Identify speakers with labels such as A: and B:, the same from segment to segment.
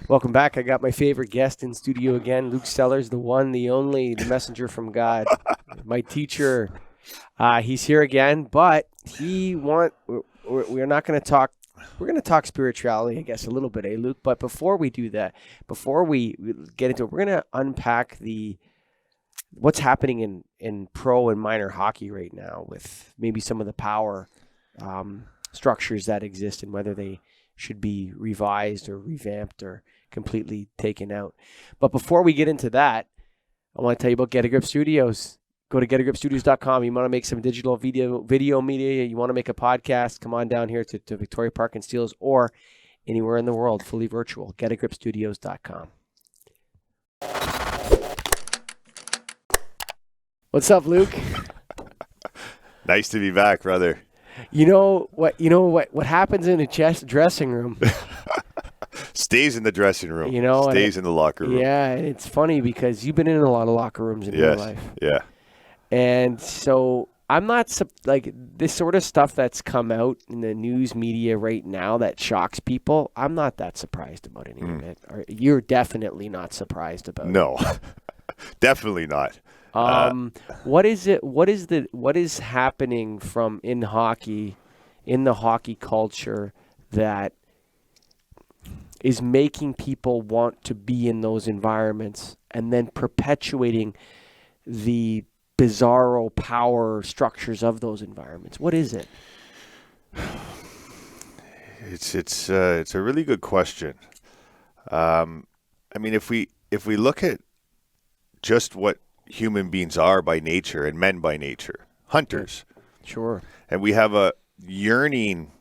A: Welcome back. I got my favorite guest in studio again, Luke Sellars, the one, the only, the messenger from God, my teacher. He's here again, but we're not going to talk. We're going to talk spirituality, I guess, a little bit, Luke? But before we do that, before we get into it, we're going to unpack what's happening in pro and minor hockey right now with maybe some of the power structures that exist and whether they should be revised or revamped or completely taken out. But before we get into that, I want to tell you about Get a Grip Studios. Go to getagripstudios.com. You want to make some digital video media, you want to make a podcast, come on down here to Victoria Park and Steeles or anywhere in the world, fully virtual. Getagripstudios.com. What's up, Luke?
B: Nice to be back, brother.
A: You know what happens in a dressing room
B: stays in the dressing room. Stays in the locker room.
A: Yeah, and it's funny because you've been in a lot of locker rooms in your life.
B: Yeah.
A: And so I'm not like this sort of stuff that's come out in the news media right now that shocks people. I'm not that surprised about any of it. You're definitely not surprised about it.
B: No, definitely not.
A: What is it? What is happening in hockey, in the hockey culture that is making people want to be in those environments and then perpetuating the bizarro power structures of those environments? What is it?
B: It's a really good question. I mean, if we look at just what human beings are by nature and men by nature, hunters.
A: Sure.
B: And we have a yearning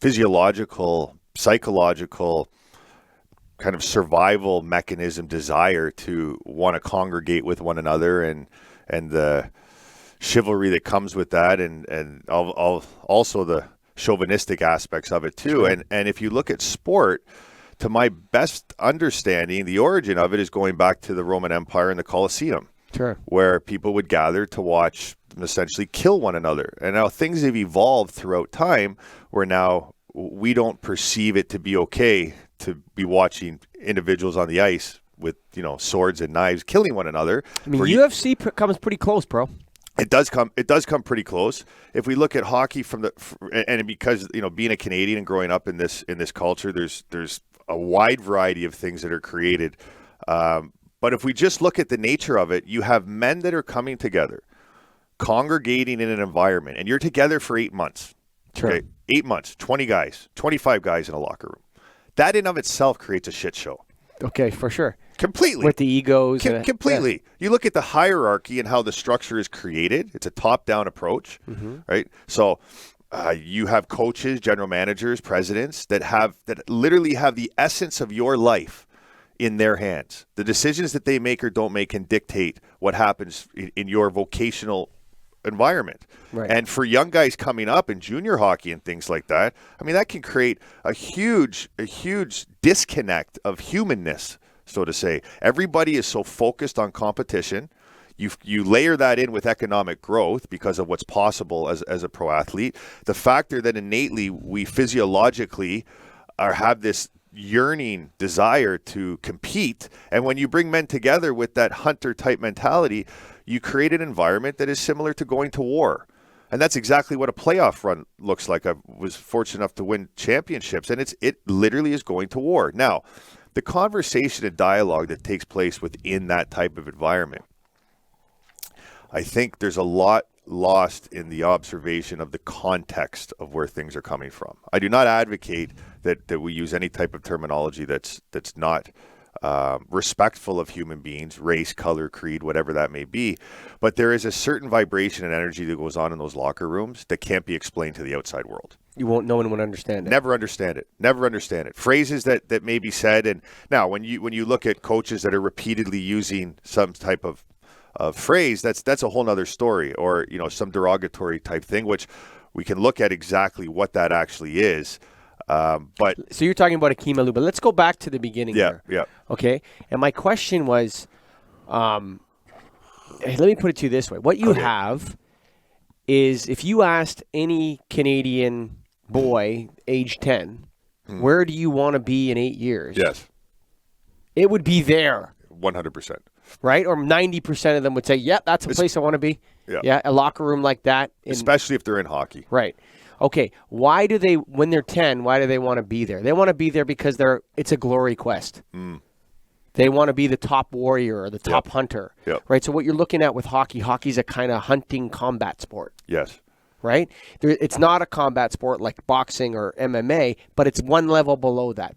B: physiological, psychological kind of survival mechanism desire to want to congregate with one another and the chivalry that comes with that and also the chauvinistic aspects of it too. Sure. And if you look at sport, to my best understanding, the origin of it is going back to the Roman Empire and the Colosseum,
A: sure,
B: where people would gather to watch them essentially kill one another. And now things have evolved throughout time where now we don't perceive it to be okay to be watching individuals on the ice with, swords and knives killing one another.
A: I mean, UFC comes pretty close, bro.
B: It does come pretty close. If we look at hockey and because being a Canadian and growing up in this culture, there's a wide variety of things that are created. But if we just look at the nature of it, you have men that are coming together, congregating in an environment, and you're together for 8 months.
A: Sure.
B: Okay? 8 months, 20 guys, 25 guys in a locker room. That in of itself creates a shit show.
A: Okay, for sure.
B: Completely.
A: With the egos.
B: Completely.
A: Yeah.
B: You look at the hierarchy and how the structure is created. It's a top-down approach, right? So you have coaches, general managers, presidents that literally have the essence of your life in their hands. The decisions that they make or don't make can dictate what happens in your vocational environment.
A: Right.
B: And for young guys coming up in junior hockey and things like that, I mean, that can create a huge disconnect of humanness, so to say. Everybody is so focused on competition. You layer that in with economic growth because of what's possible as a pro athlete. The factor that innately we physiologically have this yearning desire to compete. And when you bring men together with that hunter type mentality, you create an environment that is similar to going to war. And that's exactly what a playoff run looks like. I was fortunate enough to win championships, and it literally is going to war. Now, the conversation and dialogue that takes place within that type of environment, I think there's a lot lost in the observation of the context of where things are coming from. I do not advocate that we use any type of terminology that's not respectful of human beings, race, color, creed, whatever that may be. But there is a certain vibration and energy that goes on in those locker rooms that can't be explained to the outside world.
A: No one would understand it.
B: Never understand it. Phrases that may be said. And now when you look at coaches that are repeatedly using some type of phrase, that's a whole nother story, or some derogatory type thing, which we can look at exactly what that actually is. But
A: so you're talking about Akeem Alou, but let's go back to the beginning.
B: Yeah.
A: Okay. And my question was, let me put it to you this way: what you have is, if you asked any Canadian boy, age 10, where do you want to be in 8 years?
B: Yes.
A: It would be there.
B: 100%.
A: Right? Or 90% of them would say, yeah, that's a place I want to be.
B: Yeah.
A: A locker room like that.
B: Especially if they're in hockey.
A: Right. Okay, why do they, when they're 10, why do they want to be there? They want to be there because it's a glory quest. They want to be the top warrior or the top hunter. Right? So what you're looking at with hockey's a kind of hunting combat sport.
B: Yes.
A: Right? It's not a combat sport like boxing or MMA, but it's one level below that.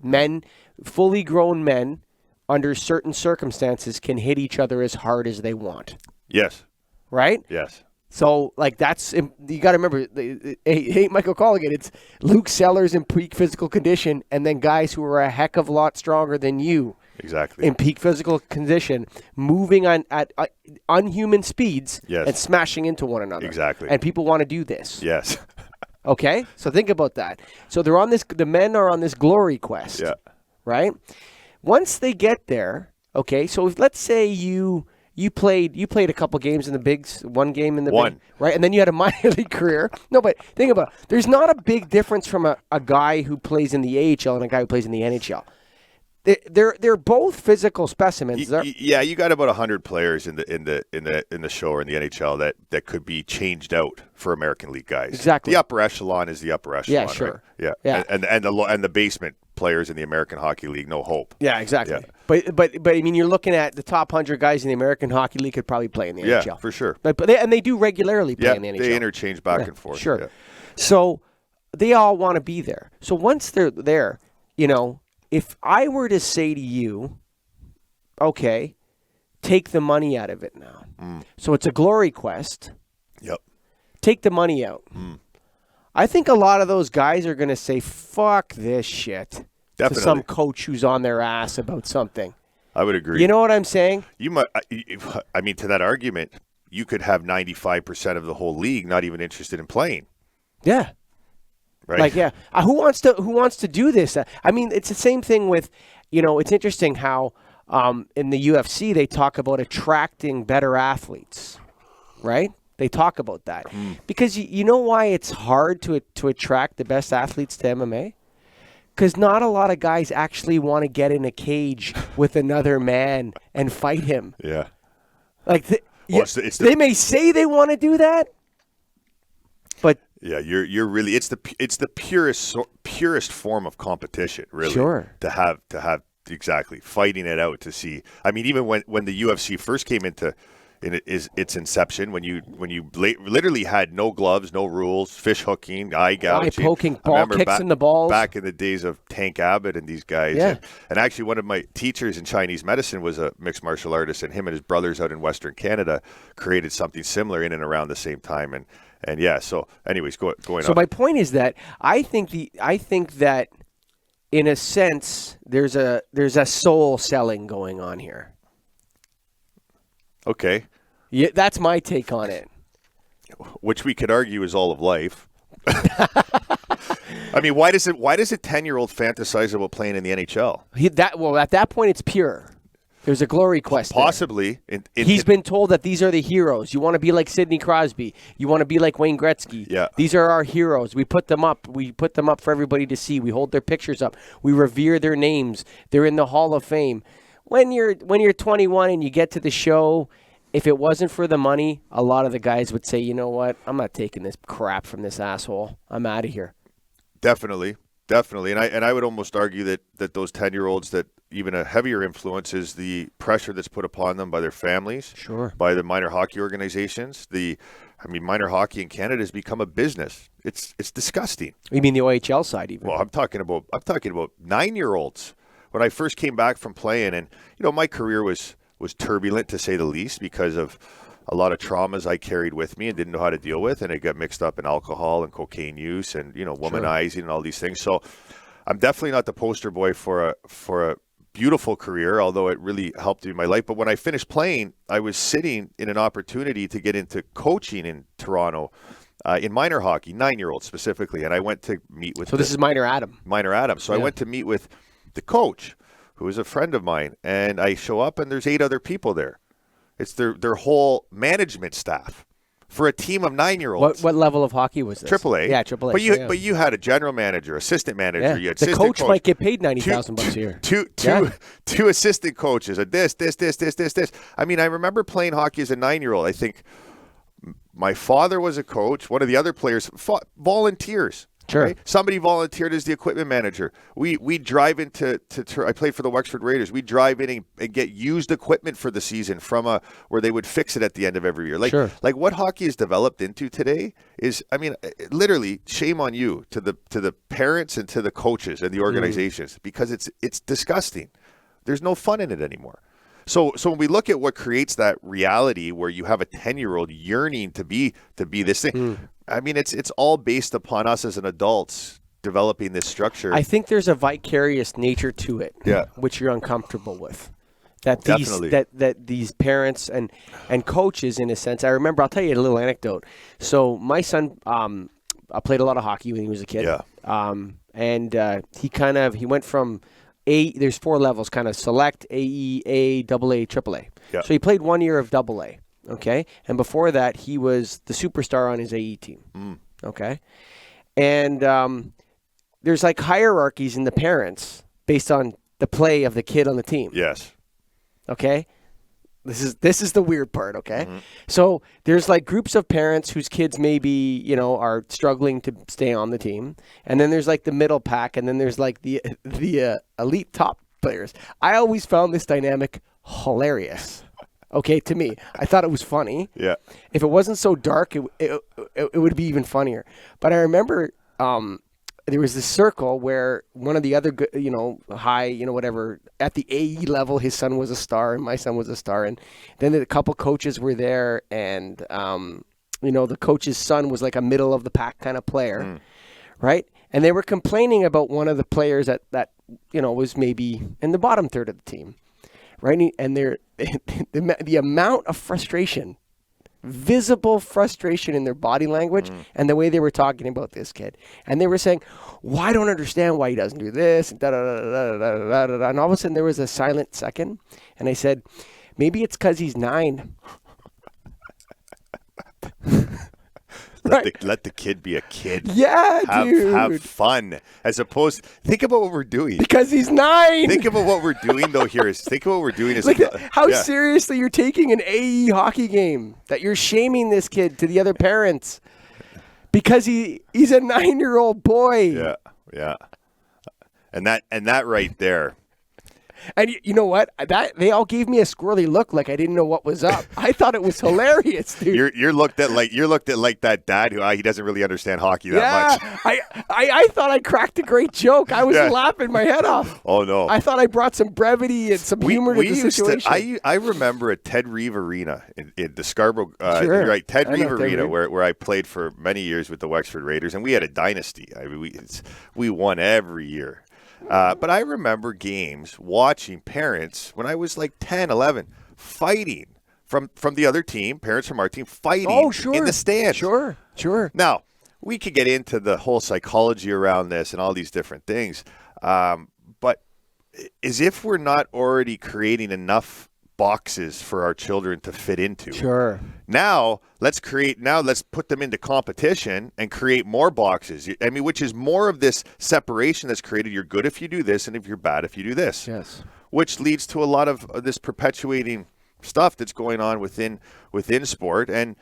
A: Fully grown men, under certain circumstances, can hit each other as hard as they want.
B: Yes.
A: Right?
B: Yes.
A: So, you got to remember, hey, Michael Colligan, it's Luke Sellars in peak physical condition, and then guys who are a heck of a lot stronger than you.
B: Exactly.
A: In peak physical condition, moving at unhuman speeds and smashing into one another.
B: Exactly.
A: And people want to do this.
B: Yes.
A: Okay? So think about that. So the men are on this glory quest.
B: Yeah.
A: Right? Once they get there, okay, so let's say you played a couple games in the bigs, one game in the big, right? And then you had a minor league career. No, but think about it. There's not a big difference from a guy who plays in the AHL and a guy who plays in the NHL. They're both physical specimens.
B: Yeah, you got about 100 players in the show or in the NHL that could be changed out for American League guys.
A: Exactly.
B: The upper echelon is the upper echelon.
A: Yeah, sure.
B: Right? Yeah. And the basement players in the American Hockey League, no hope.
A: Yeah, exactly.
B: Yeah.
A: But I mean, you're looking at the top 100 guys in the American Hockey League could probably play in the NHL.
B: Yeah, for sure.
A: But they do regularly play in the NHL.
B: They interchange back and forth.
A: Sure.
B: Yeah.
A: So they all want to be there. So once they're there, if I were to say to you, okay, take the money out of it now. So it's a glory quest.
B: Yep.
A: Take the money out. I think a lot of those guys are going to say, fuck this shit.
B: Definitely.
A: To some coach who's on their ass about something.
B: I would agree.
A: You know what I'm saying?
B: You might. I mean, to that argument, you could have 95% of the whole league not even interested in playing.
A: Yeah.
B: Right.
A: Who wants to do this? I mean, it's the same thing with, it's interesting how in the UFC they talk about attracting better athletes, right? They talk about that because you know why it's hard to attract the best athletes to MMA? Because not a lot of guys actually want to get in a cage with another man and fight him.
B: Yeah.
A: They may say they want to do that, but
B: yeah, you're really it's the purest form of competition, really.
A: Sure.
B: To have exactly fighting it out to see. I mean, even when the UFC first came into its inception, when you literally had no gloves, no rules, fish hooking, eye gouging,
A: poking, ball kicks in the balls.
B: Back in the days of Tank Abbott and these guys.
A: Yeah.
B: And actually, one of my teachers in Chinese medicine was a mixed martial artist, and him and his brothers out in Western Canada created something similar in and around the same time. And yeah, so anyways, going on.
A: So my point is that I think that in a sense there's a soul selling going on here.
B: Okay.
A: Yeah, that's my take on it.
B: Which we could argue is all of life. I mean, why does a 10-year-old fantasize about playing in the NHL?
A: At that point it's pure. There's a glory quest.
B: Possibly.
A: He's been told that these are the heroes. You want to be like Sidney Crosby. You want to be like Wayne Gretzky.
B: Yeah.
A: These are our heroes. We put them up. We put them up for everybody to see. We hold their pictures up. We revere their names. They're in the Hall of Fame. When you're 21 and you get to the show, if it wasn't for the money, a lot of the guys would say, you know what? I'm not taking this crap from this asshole. I'm out of here.
B: Definitely. And I would almost argue that those 10-year-olds that even a heavier influence is the pressure that's put upon them by their families,
A: sure, by the minor hockey organizations. Minor hockey in Canada has become a business. It's disgusting. You mean the OHL side even? Well, I'm talking about 9-year-olds. When I first came back from playing, and my career was turbulent to say the least because of a lot of traumas I carried with me and didn't know how to deal with, and it got mixed up in alcohol and cocaine use and womanizing and all these things. So I'm definitely not the poster boy for a beautiful career, although it really helped me in my life. But when I finished playing, I was sitting in an opportunity to get into coaching in Toronto in minor hockey, 9-year-olds specifically, and I went to meet with. So this is Minor Adam. Minor Adam. So yeah. I went to meet with the coach, who is a friend of mine, and I show up and there's 8 other people there. It's their whole management staff.
B: for a team of 9-year-olds.
A: What level of hockey was this?
B: AAA.
A: Yeah, AAA.
B: But you had a general manager, assistant manager.
A: Yeah.
B: You had
A: The coach might get paid $90,000 a year.
B: Two assistant coaches. This. I mean, I remember playing hockey as a 9-year-old. I think my father was a coach. One of the other players, volunteers.
A: Sure.
B: Right? Somebody volunteered as the equipment manager. We drive into I played for the Wexford Raiders. We drive in and get used equipment for the season from where they would fix it at the end of every year. Like what hockey is developed into today is, I mean, literally shame on you to the parents and to the coaches and the organizations because it's disgusting. There's no fun in it anymore. So when we look at what creates that reality where you have a 10-year-old yearning to be this thing, I mean, it's all based upon us as an adults developing this structure.
A: I think there's a vicarious nature to it, which you're uncomfortable with. That these parents and coaches, in a sense, I remember. I'll tell you a little anecdote. So my son, I played a lot of hockey when he was a kid. And he went from there's 4 levels, kind of select, AE, A, AA, AAA. Yeah. So he played 1 year of AA. Okay. And before that, he was the superstar on his AE team. Okay. And there's like hierarchies in the parents based on the play of the kid on the team.
B: Yes.
A: Okay. This is the weird part, okay? So there's like groups of parents whose kids maybe, are struggling to stay on the team. And then there's like the middle pack, and then there's like the elite top players. I always found this dynamic hilarious. Okay, to me. I thought it was funny.
B: Yeah.
A: If it wasn't so dark, it would be even funnier. But I remember there was this circle where one of the other, high, whatever, at the AE level, his son was a star and my son was a star. And then a couple coaches were there, and, the coach's son was like a middle of the pack kind of player, right? And they were complaining about one of the players that was maybe in the bottom third of the team, right? And the amount of frustration, visible frustration in their body language and the way they were talking about this kid. And they were saying, well, I don't understand why he doesn't do this. And, and all of a sudden there was a silent second. And I said, maybe it's because he's 9.
B: Let the kid be a kid.
A: Yeah, dude.
B: Have fun. As opposed, think about what we're doing.
A: Because he's 9.
B: Think about what we're doing, though, here.
A: Like how seriously you're taking an AE hockey game. That you're shaming this kid to the other parents. Because he's a 9-year-old boy.
B: Yeah. And that right there.
A: And you know what? They all gave me a squirrely look, like I didn't know what was up. I thought it was hilarious, dude.
B: You're looked at like that dad who he doesn't really understand hockey that much.
A: I thought I cracked a great joke. I was laughing my head off.
B: Oh no!
A: I thought I brought some brevity and some humor to the situation.
B: I remember at Ted Reeve Arena in the Scarborough.
A: Sure.
B: You're right, Ted Reeve Arena, where I played for many years with the Wexford Raiders, and we had a dynasty. I mean, we won every year. But I remember games watching parents when I was like 10, 11, fighting from the other team, parents from our team fighting in the stands.
A: Sure.
B: Now, we could get into the whole psychology around this and all these different things. But as if we're not already creating enough boxes for our children to fit into.
A: Sure.
B: Now let's put them into competition and create more boxes. I mean, which is more of this separation that's created. You're good if you do this, and if you're bad if you do this.
A: Yes.
B: Which leads to a lot of this perpetuating stuff that's going on within sport. And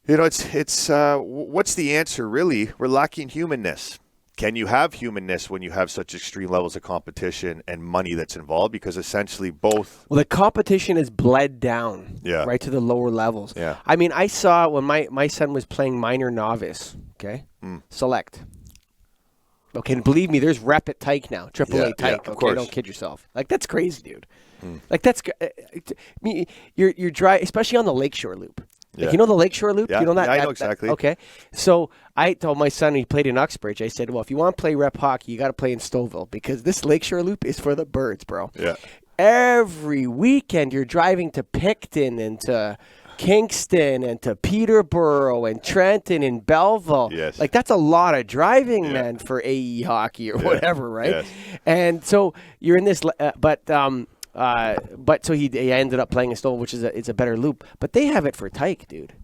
B: it's what's the answer really? We're lacking humanness. Can you have humanness when you have such extreme levels of competition and money that's involved? Because essentially both...
A: Well, the competition is bled down right to the lower levels.
B: Yeah.
A: I mean, I saw when my son was playing minor novice, okay, select. Okay, and believe me, there's rep at Tyke now, AAA Tyke.
B: Of course.
A: Don't kid yourself. Like, that's crazy, dude. Like, that's... You're dry, especially on the Lakeshore Loop.
B: Yeah.
A: Like, you know the Lakeshore Loop?
B: Yeah,
A: You know that?
B: I know exactly.
A: Okay. So I told my son, he played in Uxbridge, I said, well, if you want to play rep hockey, you got to play in Stouffville because this Lakeshore Loop is for the birds, bro.
B: Yeah.
A: Every weekend you're driving to Picton and to Kingston and to Peterborough and Trenton and Belleville.
B: Yes.
A: Like, that's a lot of driving, man, for AE hockey or whatever, right?
B: Yes.
A: And so you're in this, but so he ended up playing a stole, which is it's a better loop. But they have it for tyke, dude.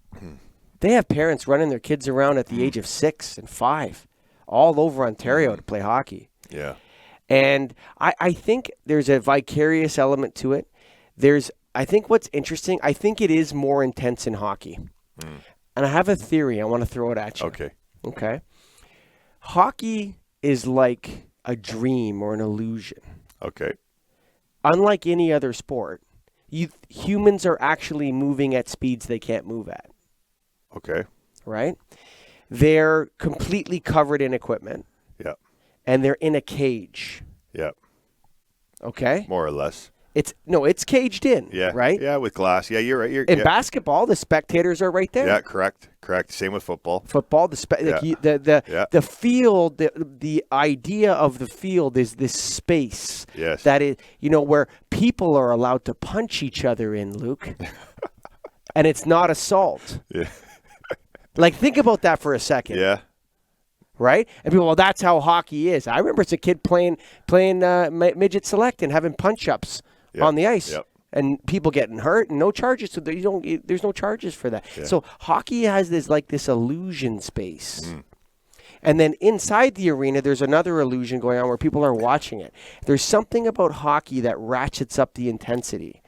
A: They have parents running their kids around at the age of 6 and 5, all over Ontario to play hockey.
B: Yeah.
A: And I think there's a vicarious element to it. I think what's interesting, I think it is more intense in hockey. And I have a theory. I want to throw it at you. Okay. Hockey is like a dream or an illusion.
B: Okay.
A: Unlike any other sport, humans are actually moving at speeds they can't move at.
B: Okay.
A: Right? They're completely covered in equipment.
B: Yeah.
A: And they're in a cage.
B: Yeah.
A: Okay?
B: More or less.
A: It's caged in.
B: Yeah.
A: Right?
B: Yeah, with glass. Yeah, you're right.
A: In basketball, the spectators are right there.
B: Yeah, correct. Same with football.
A: The field, the idea of the field is this space.
B: Yes.
A: That is, where people are allowed to punch each other in, Luke. And it's not assault.
B: Yeah.
A: Like, think about that for a second.
B: Yeah.
A: Right? And people, well, that's how hockey is. I remember as a kid playing midget select and having punch-ups on the ice.
B: Yep.
A: And people getting hurt and no charges. So there's no charges for that. Yeah. So hockey has this illusion space. And then inside the arena, there's another illusion going on where people are watching it. There's something about hockey that ratchets up the intensity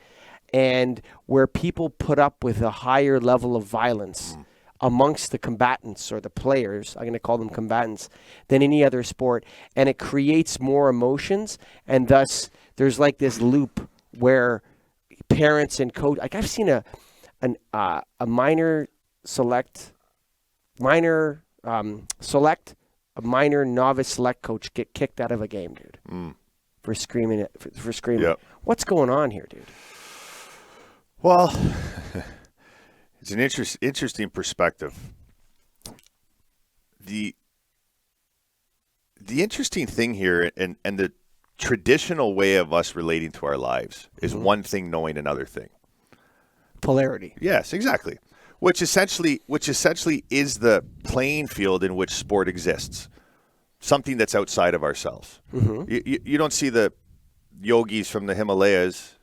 A: and where people put up with a higher level of violence amongst the combatants or the players, I'm going to call them combatants, than any other sport. And it creates more emotions. And thus, there's like this loop where parents and coach, like I've seen a minor novice select coach get kicked out of a game, dude, for screaming.
B: Yep.
A: What's going on here, dude?
B: Well, it's an interesting perspective. The interesting thing here, and the traditional way of us relating to our lives is one thing knowing another thing.
A: Polarity.
B: Yes, exactly. Which essentially is the playing field in which sport exists. Something that's outside of ourselves. You don't see the yogis from the Himalayas,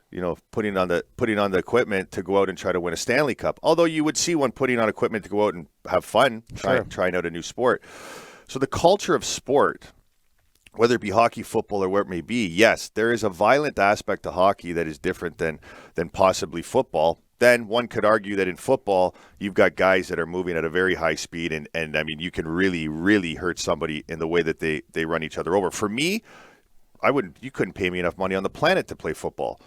B: putting on the equipment to go out and try to win a Stanley Cup. Although you would see one putting on equipment to go out and have fun, trying out a new sport. So the culture of sport, whether it be hockey, football, or where it may be, yes, there is a violent aspect to hockey that is different than possibly football. Then one could argue that in football, you've got guys that are moving at a very high speed, and I mean, you can really, really hurt somebody in the way that they run each other over. For me, you couldn't pay me enough money on the planet to play football.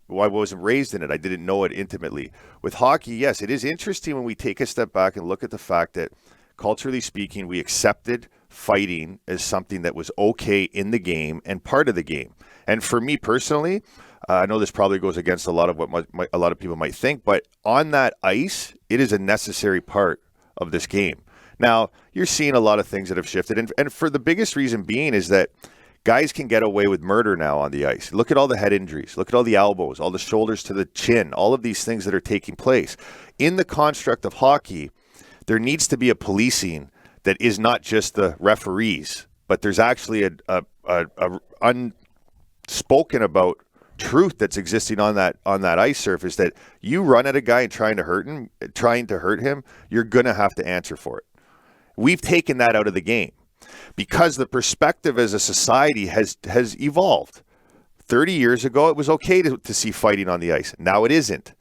B: Well, I wasn't raised in it. I didn't know it intimately. With hockey, yes, it is interesting when we take a step back and look at the fact that, culturally speaking, we accepted fighting as something that was okay in the game and part of the game. And for me personally, I know this probably goes against a lot of what a lot of people might think, but on that ice, it is a necessary part of this game. Now, you're seeing a lot of things that have shifted, and for the biggest reason being is that guys can get away with murder now on the ice. Look at all the head injuries. Look at all the elbows, all the shoulders to the chin, all of these things that are taking place. In the construct of hockey, there needs to be a policing that is not just the referees, but there's actually a unspoken about truth that's existing on that ice surface, that you run at a guy and trying to hurt him, you're going to have to answer for it. We've taken that out of the game because the perspective as a society has evolved. 30 years ago, it was okay to see fighting on the ice. Now it isn't.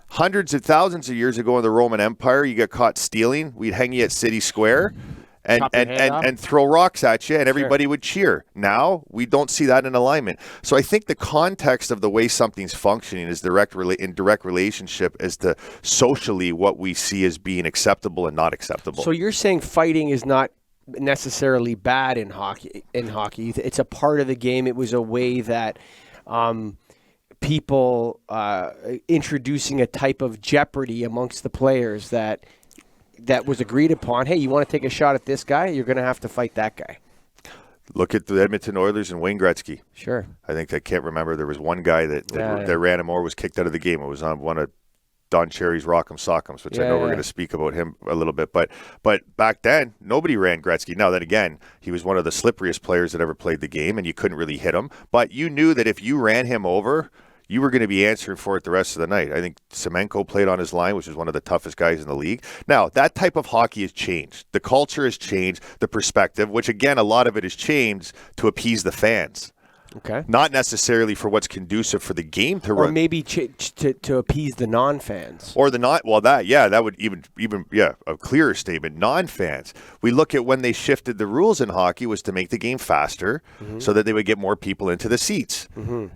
B: Hundreds of thousands of years ago in the Roman Empire, you got caught stealing, we'd hang you at City Square and throw rocks at you, and everybody would cheer. Now, we don't see that in alignment. So I think the context of the way something's functioning is in direct relationship as to socially what we see as being acceptable and not acceptable.
A: So you're saying fighting is not necessarily bad in hockey. It's a part of the game. It was a way that people introducing a type of jeopardy amongst the players that was agreed upon. Hey, you want to take a shot at this guy? You're going to have to fight that guy.
B: Look at the Edmonton Oilers and Wayne Gretzky.
A: Sure.
B: I can't remember. There was one guy that ran him or was kicked out of the game. It was on one of Don Cherry's Rock'em Sock'ems, which I know we're going to speak about him a little bit. But back then, nobody ran Gretzky. Now, then again, he was one of the slipperiest players that ever played the game, and you couldn't really hit him. But you knew that if you ran him over, you were going to be answering for it the rest of the night. I think Semenko played on his line, which is one of the toughest guys in the league. Now, that type of hockey has changed. The culture has changed, the perspective, which, again, a lot of it has changed to appease the fans.
A: Okay.
B: Not necessarily for what's conducive for the game to run.
A: Or maybe to appease the non-fans.
B: Or the not. Well, that would even a clearer statement. Non-fans. We look at when they shifted the rules in hockey was to make the game faster, so that they would get more people into the seats.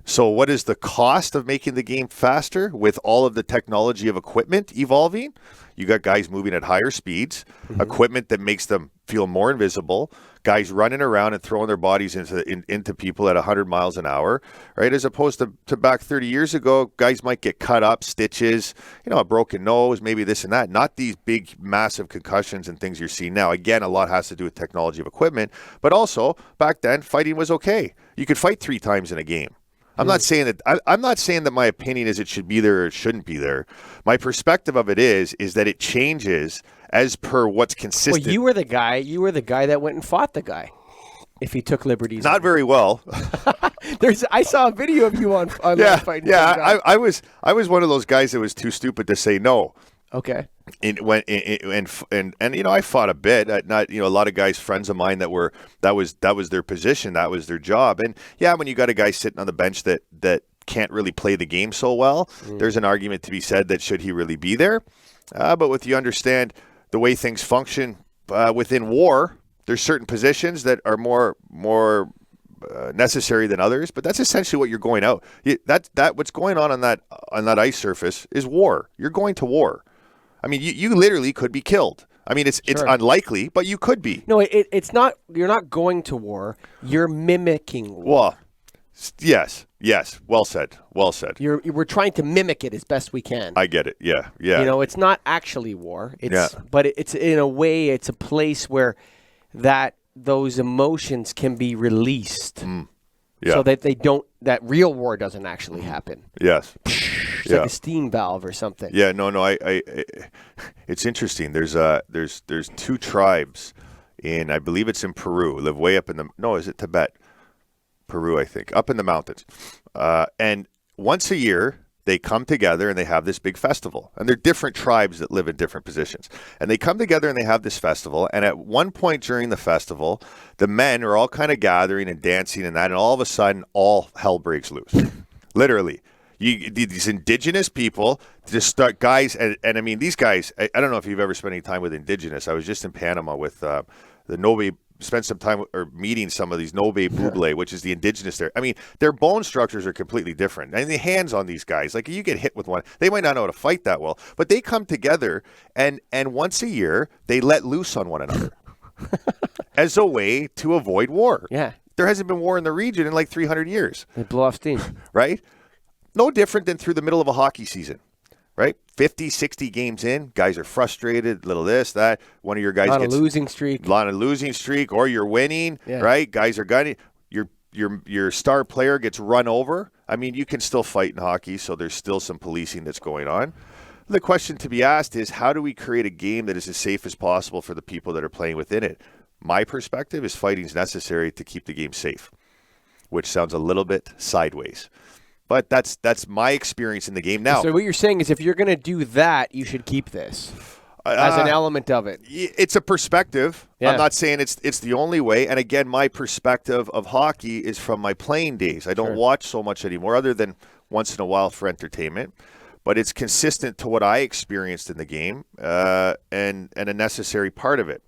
B: So, what is the cost of making the game faster with all of the technology of equipment evolving? You got guys moving at higher speeds, equipment that makes them feel more invisible, guys running around and throwing their bodies into people at 100 miles an hour, right? As opposed to back 30 years ago, guys might get cut up, stitches, a broken nose, maybe this and that. Not these big, massive concussions and things you're seeing now. Again, a lot has to do with technology of equipment, but also back then, fighting was okay. You could fight 3 times in a game. I'm not saying that. I'm not saying that my opinion is it should be there or it shouldn't be there. My perspective of it is that it changes as per what's consistent.
A: Well, you were the guy that went and fought the guy. If he took liberties,
B: not very well.
A: I saw a video of you on fighting.
B: Yeah, I was one of those guys that was too stupid to say no.
A: Okay.
B: And I fought a bit. Not a lot of guys, friends of mine that was their position, that was their job. And when you got a guy sitting on the bench that can't really play the game so well, there's an argument to be said that should he really be there? But with you understand the way things function within war, there's certain positions that are more necessary than others. But that's essentially what you're going out. That what's going on that ice surface is war. You're going to war. I mean, you literally could be killed. I mean, it's unlikely, but you could be.
A: No, it's not. You're not going to war. You're mimicking war.
B: Well, yes. Well said.
A: We're trying to mimic it as best we can.
B: I get it. Yeah.
A: It's not actually war. But it's in a way, it's a place where those emotions can be released, so that that real war doesn't actually happen.
B: Yes.
A: It's like a steam valve or something.
B: Yeah, no. It's interesting. There's 2 tribes I believe it's in Peru, live way up is it Tibet? Peru, I think, up in the mountains. And once a year, they come together and they have this big festival. And they're different tribes that live in different positions. And they come together and they have this festival. And at one point during the festival, the men are all kind of gathering and dancing and that. And all of a sudden, all hell breaks loose. Literally. These indigenous people just start, guys, and I mean, these guys, I don't know if you've ever spent any time with indigenous. I was just in Panama with the Nobe, spent some time meeting some of these Nobe Buble, which is the indigenous there. I mean, their bone structures are completely different. And the hands on these guys, like you get hit with one, they might not know how to fight that well, but they come together and once a year, they let loose on one another as a way to avoid war.
A: Yeah.
B: There hasn't been war in the region in like 300 years.
A: They blow off steam.
B: Right? No different than through the middle of a hockey season, right? 50, 60 games in, guys are frustrated, little this, that. One of your guys gets
A: a losing streak.
B: Or you're winning, right? Guys are gunning. Your star player gets run over. I mean, you can still fight in hockey, so there's still some policing that's going on. The question to be asked is, how do we create a game that is as safe as possible for the people that are playing within it? My perspective is fighting is necessary to keep the game safe, which sounds a little bit sideways. But that's my experience in the game now.
A: So what you're saying is if you're going to do that, you should keep this as an element of it.
B: It's a perspective. Yeah. I'm not saying it's the only way. And again, my perspective of hockey is from my playing days. I don't watch so much anymore other than once in a while for entertainment. But it's consistent to what I experienced in the game and a necessary part of it.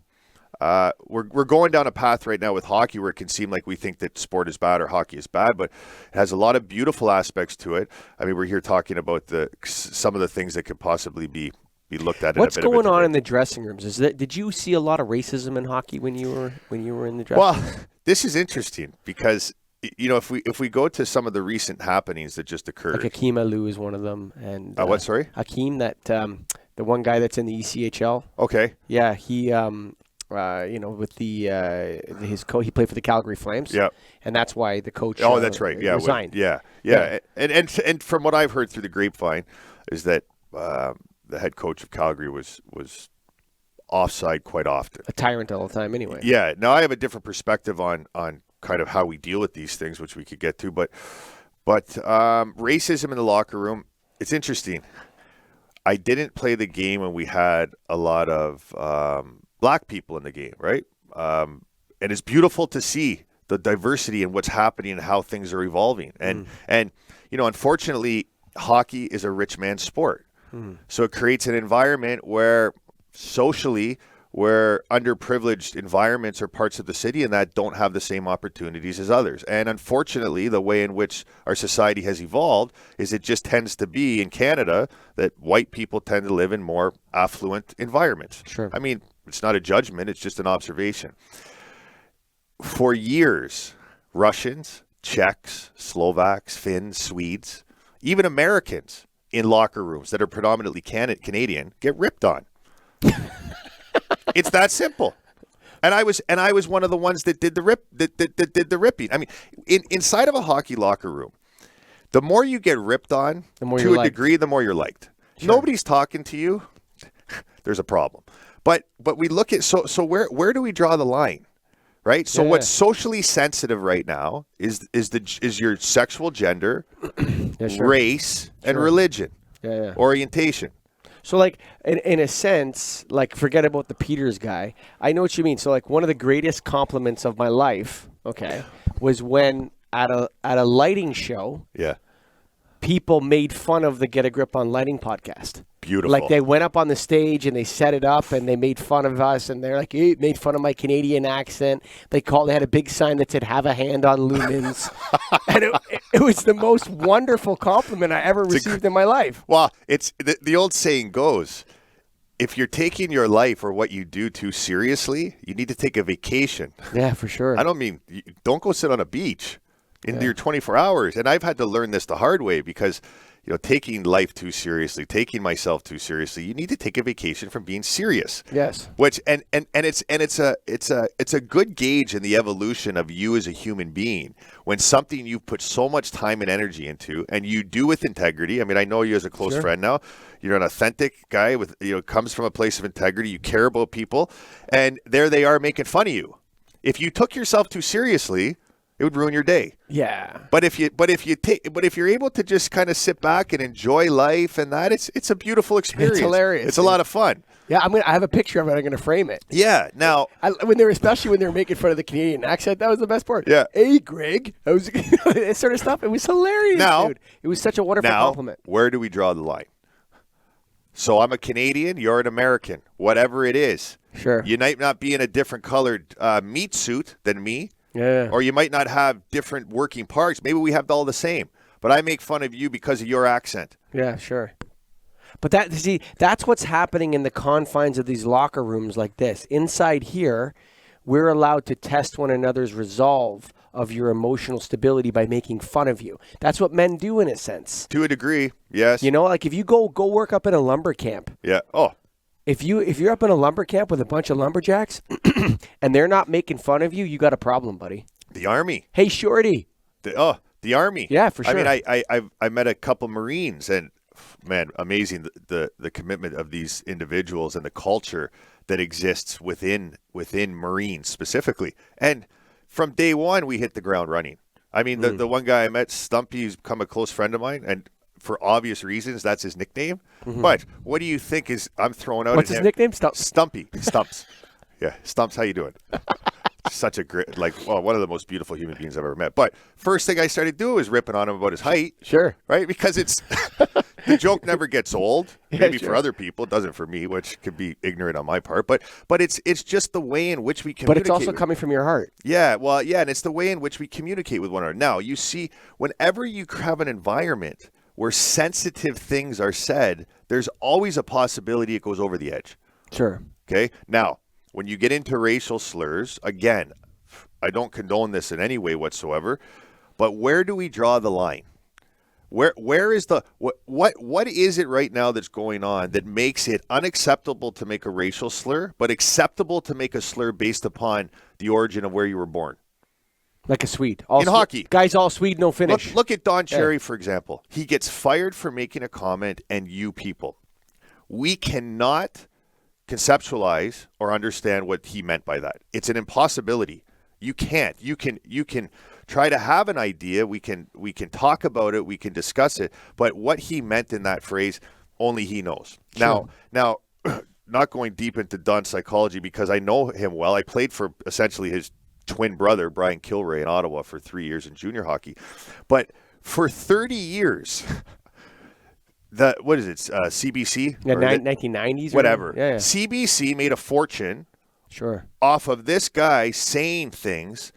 B: We're going down a path right now with hockey where it can seem like we think that sport is bad or hockey is bad, but it has a lot of beautiful aspects to it. I mean, we're here talking about some of the things that could possibly be looked at.
A: What's going on in the dressing rooms? Did you see a lot of racism in hockey when you were in the dressing room?
B: Well, this is interesting because if we go to some of the recent happenings that just occurred,
A: like Hakeem Alou is one of them, and
B: what? Sorry,
A: Hakeem, that the one guy that's in the ECHL.
B: Okay.
A: Yeah, he. With he played for the Calgary Flames.
B: Yeah,
A: and that's why the coach.
B: Oh, that's right. Yeah,
A: resigned.
B: Yeah. And from what I've heard through the grapevine, is that the head coach of Calgary was offside quite often.
A: A tyrant all the time anyway.
B: Yeah. Now I have a different perspective on kind of how we deal with these things, which we could get to, but racism in the locker room, it's interesting. I didn't play the game when we had a lot of black people in the game, right? And it's beautiful to see the diversity and what's happening and how things are evolving. And unfortunately, hockey is a rich man's sport. So it creates an environment where socially, where underprivileged environments or parts of the city and that don't have the same opportunities as others. And unfortunately, the way in which our society has evolved is it just tends to be in Canada that white people tend to live in more affluent environments.
A: Sure.
B: I mean, it's not a judgment, it's just an observation. For years, Russians, Czechs, Slovaks, Finns, Swedes, even Americans in locker rooms that are predominantly Canadian get ripped on. It's that simple. And I was one of the ones that did the ripping. I mean, inside of a hockey locker room, the more you get ripped on, to a degree, the more you're liked. Sure. Nobody's talking to you. There's a problem. But we look at so where do we draw the line? Right? So what's socially sensitive right now is your sexual gender, race, and religion, orientation.
A: So, like, in a sense, like, forget about the Peters guy. I know what you mean. So, like, one of the greatest compliments of my life, was when at a lighting show, people made fun of the Get a Grip on Lighting podcast.
B: Beautiful.
A: Like, they went up on the stage and they set it up and they made fun of us and they're like, hey, made fun of my Canadian accent. They had a big sign that said, have a hand on lumens. And it was the most wonderful compliment I ever received in my life.
B: Well, it's the old saying goes, if you're taking your life or what you do too seriously, you need to take a vacation.
A: Yeah, for sure.
B: I don't mean, don't go sit on a beach in your 24 hours. And I've had to learn this the hard way because taking life too seriously, taking myself too seriously, you need to take a vacation from being serious.
A: Yes.
B: Which it's a good gauge in the evolution of you as a human being when something you've put so much time and energy into and you do with integrity. I mean, I know you as a close friend now. You're an authentic guy with comes from a place of integrity. You care about people, and there they are making fun of you. If you took yourself too seriously, it would ruin your day.
A: Yeah.
B: But if you're able to just kind of sit back and enjoy life and that, it's a beautiful experience.
A: It's hilarious.
B: It's a lot of fun.
A: Yeah, I have a picture of it. I'm going to frame it.
B: Yeah. Now,
A: especially when they were making fun of the Canadian accent, that was the best part.
B: Yeah.
A: Hey, Greg. That sort of stuff. It was hilarious, dude. It was such a wonderful compliment.
B: Where do we draw the line? So I'm a Canadian, you're an American, whatever it is.
A: Sure.
B: You might not be in a different colored meat suit than me.
A: Yeah.
B: Or you might not have different working parts. Maybe we have all the same. But I make fun of you because of your accent.
A: Yeah, sure. But that's what's happening in the confines of these locker rooms like this. Inside here, we're allowed to test one another's resolve of your emotional stability by making fun of you. That's what men do in a sense.
B: To a degree, yes.
A: Like if you go work up in a lumber camp.
B: Yeah. Oh.
A: If you're up in a lumber camp with a bunch of lumberjacks and they're not making fun of you, you got a problem, buddy.
B: The Army.
A: Hey, Shorty.
B: The Army.
A: Yeah, for sure.
B: I mean, I met a couple Marines, and man, amazing the commitment of these individuals and the culture that exists within Marines specifically. And from day one, we hit the ground running. I mean, the one guy I met, Stumpy, who's become a close friend of mine, and for obvious reasons, that's his nickname. Mm-hmm. But what do you think I'm throwing out?
A: What's his nickname?
B: Stumpy. Stumps. Yeah, Stumps, how you doing? Such a great, one of the most beautiful human beings I've ever met. But first thing I started doing was ripping on him about his height.
A: Sure.
B: Right? Because it's the joke never gets old. Maybe for other people, it doesn't for me, which could be ignorant on my part. But it's just the way in which we communicate.
A: But it's also coming from your heart.
B: Yeah, well, yeah, and it's the way in which we communicate with one another. Now, you see, whenever you have an environment where sensitive things are said, there's always a possibility it goes over the edge.
A: Sure.
B: Okay? Now, when you get into racial slurs, again, I don't condone this in any way whatsoever, but where do we draw the line? Where is what is it right now that's going on that makes it unacceptable to make a racial slur, but acceptable to make a slur based upon the origin of where you were born?
A: Like a Swede.
B: In hockey.
A: Guys all Swede, no finish.
B: Look at Don Cherry, for example. He gets fired for making a comment, and you people. We cannot conceptualize or understand what he meant by that. It's an impossibility. You can't. You can try to have an idea. We can talk about it. We can discuss it. But what he meant in that phrase, only he knows.
A: Sure.
B: Now, not going deep into Don's psychology because I know him well. I played for essentially his twin brother, Brian Kilray, in Ottawa for 3 years in junior hockey. But for 30 years, what is it, CBC?
A: Yeah, 1990s?
B: Whatever.
A: Yeah.
B: CBC made a fortune
A: off
B: of this guy saying things.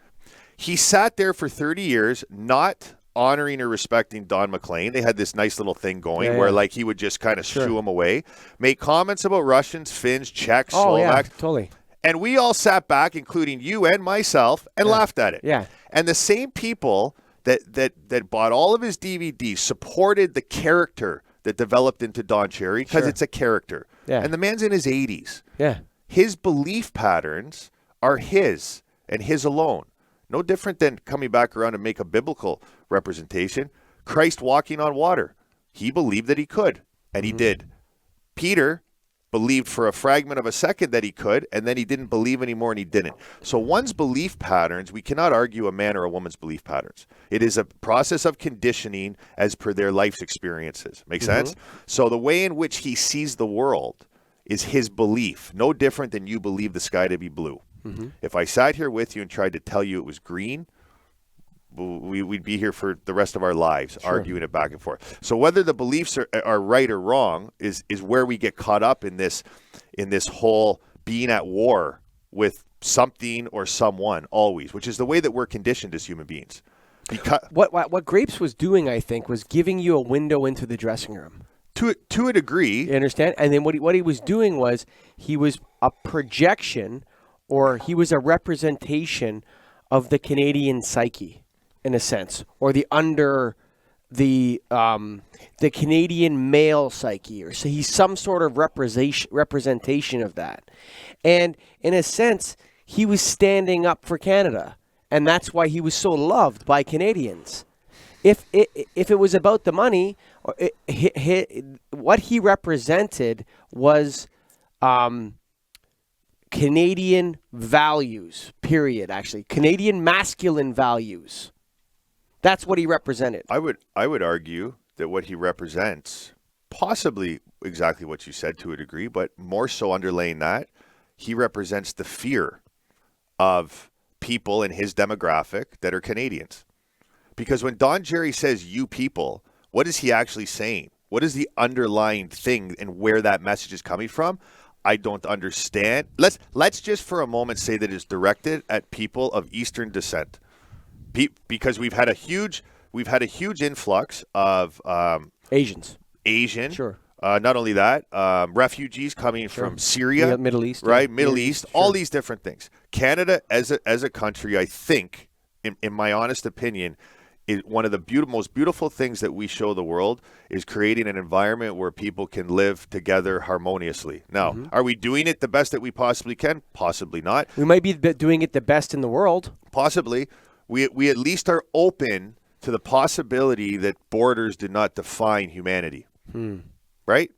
B: He sat there for 30 years not honoring or respecting Don McLean. They had this nice little thing going where like he would just kind of shoo him away, make comments about Russians, Finns, Czechs, Slovaks.
A: Yeah, totally.
B: And we all sat back, including you and myself, and laughed at it.
A: Yeah.
B: And the same people that bought all of his DVDs supported the character that developed into Don Cherry because it's a character.
A: Yeah.
B: And the man's in his 80s.
A: Yeah.
B: His belief patterns are his and his alone. No different than coming back around and make a biblical representation. Christ walking on water. He believed that he could, and he did. Peter believed for a fragment of a second that he could, and then he didn't believe anymore, and he didn't. So one's belief patterns, we cannot argue a man or a woman's belief patterns. It is a process of conditioning as per their life's experiences. Make sense? So the way in which he sees the world is his belief, no different than you believe the sky to be blue. If I sat here with you and tried to tell you it was green, we'd be here for the rest of our lives arguing it back and forth. So whether the beliefs are right or wrong is where we get caught up in this whole being at war with something or someone always, which is the way that we're conditioned as human beings. Because
A: what Grapes was doing, I think, was giving you a window into the dressing room.
B: To a degree.
A: You understand? And then what he was doing was he was a projection, or he was a representation of the Canadian psyche, in a sense, or the Canadian male psyche, or so he's some sort of representation of that. And in a sense, he was standing up for Canada, and that's why he was so loved by Canadians. If it was about the money, what he represented was Canadian values, period, actually. Canadian masculine values. That's what he represented.
B: I would argue that what he represents, possibly exactly what you said to a degree, but more so underlaying that, he represents the fear of people in his demographic that are Canadians. Because when Don Cherry says you people, what is he actually saying? What is the underlying thing and where that message is coming from? I don't understand. Let's just for a moment say that it's directed at people of Eastern descent, because we've had a huge influx of
A: Asians.
B: Sure. Not only that, refugees coming from Syria,
A: Middle East,
B: right? Middle East, all these different things. Canada, as a country, I think, in my honest opinion, is one of the most beautiful things that we show the world is creating an environment where people can live together harmoniously. Now, are we doing it the best that we possibly can? Possibly not.
A: We might be doing it the best in the world.
B: Possibly. We at least are open to the possibility that borders do not define humanity. Right?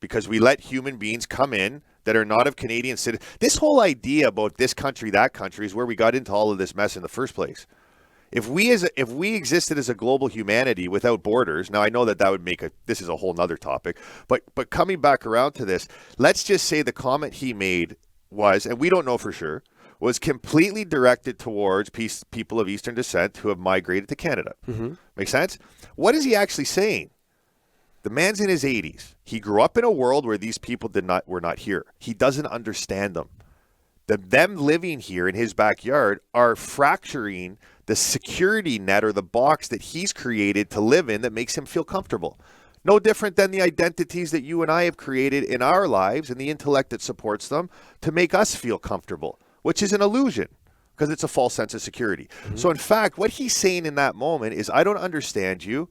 B: Because we let human beings come in that are not of Canadian citizens. This whole idea about this country, that country is where we got into all of this mess in the first place. If we existed as a global humanity without borders, now I know that would make this is a whole nother topic, but coming back around to this, let's just say the comment he made was, and we don't know for sure, was completely directed towards people of Eastern descent who have migrated to Canada. Make sense? What is he actually saying? The man's in his 80s. He grew up in a world where these people were not here. He doesn't understand them. Them living here in his backyard are fracturing the security net or the box that he's created to live in that makes him feel comfortable. No different than the identities that you and I have created in our lives and the intellect that supports them to make us feel comfortable, which is an illusion because it's a false sense of security. So in fact, what he's saying in that moment is, I don't understand you,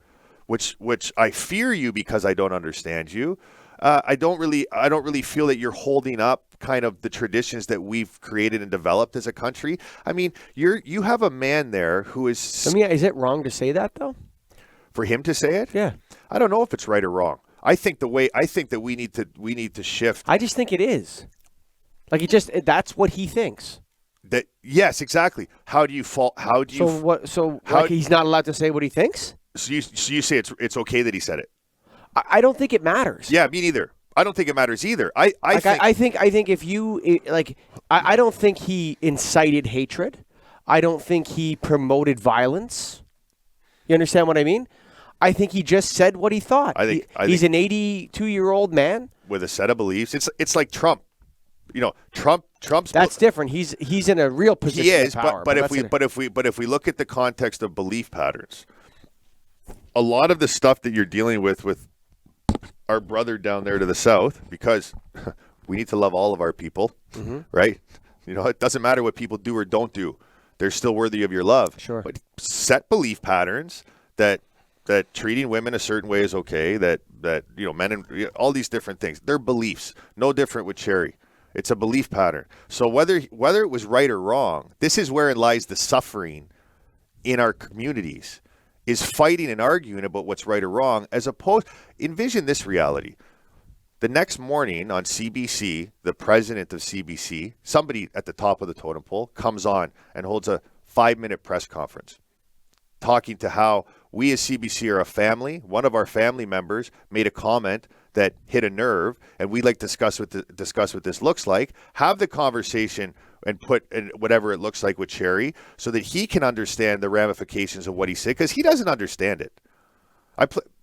B: which I fear you because I don't understand you. I don't really feel that you're holding up kind of the traditions that we've created and developed as a country. I mean, you have a man there who is.
A: I mean, is it wrong to say that though?
B: For him to say it?
A: Yeah.
B: I don't know if it's right or wrong. I think that we need to shift.
A: I just think it is. Like that's what he thinks.
B: That yes, exactly. How do you fall? How do you?
A: So what? So like he's not allowed to say what he thinks?
B: So you say it's okay that he said it?
A: I don't think it matters.
B: Yeah, me neither. I don't think it matters either. I
A: think if you like, I don't think he incited hatred. I don't think he promoted violence. You understand what I mean? I think he just said what he thought. He's an 82-year-old man
B: with a set of beliefs. It's like Trump. You know, Trump's.
A: That's different. He's in a real position. He is,
B: of power, but if we look at the context of belief patterns, a lot of the stuff that you're dealing with our brother down there to the south, because we need to love all of our people, right? You know, it doesn't matter what people do or don't do; they're still worthy of your love.
A: Sure.
B: But set belief patterns that treating women a certain way is okay. That you know, men and all these different things. They're beliefs. No different with Cherry. It's a belief pattern. So whether it was right or wrong, this is wherein lies the suffering in our communities, is fighting and arguing about what's right or wrong, as opposed, envision this reality. The next morning on CBC, the president of CBC, somebody at the top of the totem pole, comes on and holds a 5-minute press conference talking to how we as CBC are a family. One of our family members made a comment that hit a nerve, and we'd like to discuss what this looks like. Have the conversation and put in whatever it looks like with Cherry, so that he can understand the ramifications of what he said, because he doesn't understand it.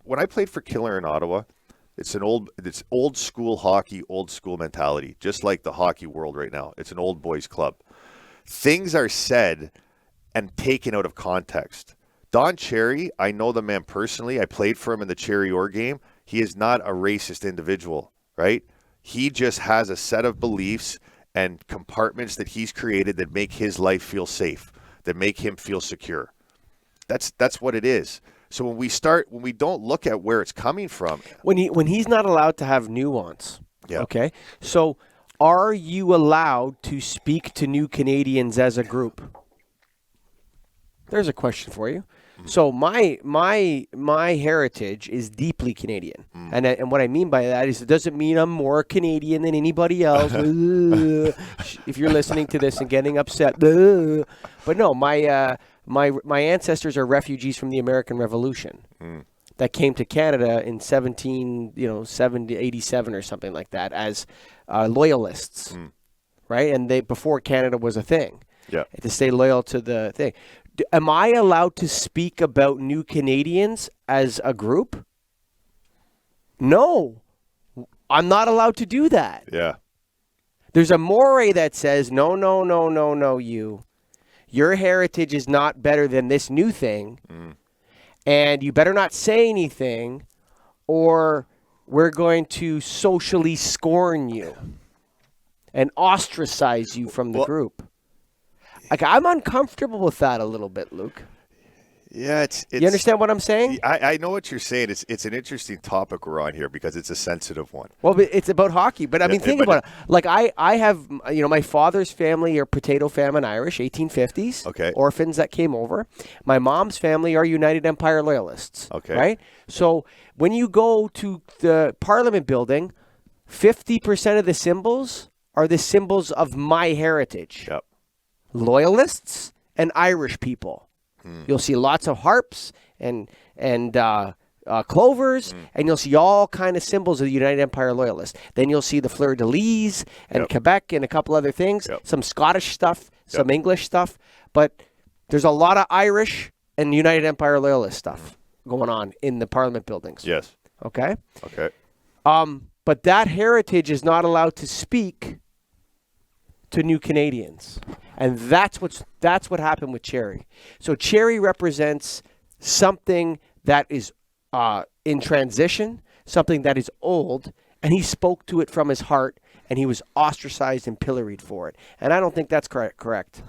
B: When I played for Killer in Ottawa, it's old school hockey, old school mentality, just like the hockey world right now. It's an old boys club. Things are said and taken out of context. Don Cherry, I know the man personally. I played for him in the Cherry Orr game. He is not a racist individual, right? He just has a set of beliefs and compartments that he's created that make his life feel safe, that make him feel secure. That's what it is. So when we don't look at where it's coming from,
A: when he's not allowed to have nuance.
B: Yeah.
A: Okay. So are you allowed to speak to New Canadians as a group? There's a question for you. So my heritage is deeply Canadian, and what I mean by that is it doesn't mean I'm more Canadian than anybody else. If you're listening to this and getting upset, but no, my ancestors are refugees from the American Revolution that came to Canada in 1787 or something like that as loyalists, right? And before Canada was a thing, to stay loyal to the thing. Am I allowed to speak about New Canadians as a group? No, I'm not allowed to do that.
B: Yeah.
A: There's a mores that says, no, your heritage is not better than this new thing, and you better not say anything, or we're going to socially scorn you and ostracize you from the group. Like, I'm uncomfortable with that a little bit, Luke.
B: Yeah, it's
A: you understand what I'm saying?
B: I know what you're saying. It's an interesting topic we're on here because it's a sensitive one.
A: Well, but it's about hockey. But I mean, think about it. Like I have, my father's family are potato famine Irish, 1850s.
B: Okay.
A: Orphans that came over. My mom's family are United Empire Loyalists.
B: Okay.
A: Right? So when you go to the Parliament building, 50% of the symbols are the symbols of my heritage.
B: Yep.
A: Loyalists and Irish people. You'll see lots of harps and clovers, and you'll see all kind of symbols of the United Empire Loyalists. Then you'll see the fleur-de-lis and Quebec and a couple other things, some Scottish stuff, some English stuff, but there's a lot of Irish and United Empire Loyalist stuff going on in the Parliament buildings.
B: Yes.
A: Okay?
B: Okay.
A: But that heritage is not allowed to speak to New Canadians. And that's what happened with Cherry. So Cherry represents something that is in transition, something that is old, and he spoke to it from his heart, and he was ostracized and pilloried for it. And I don't think that's correct.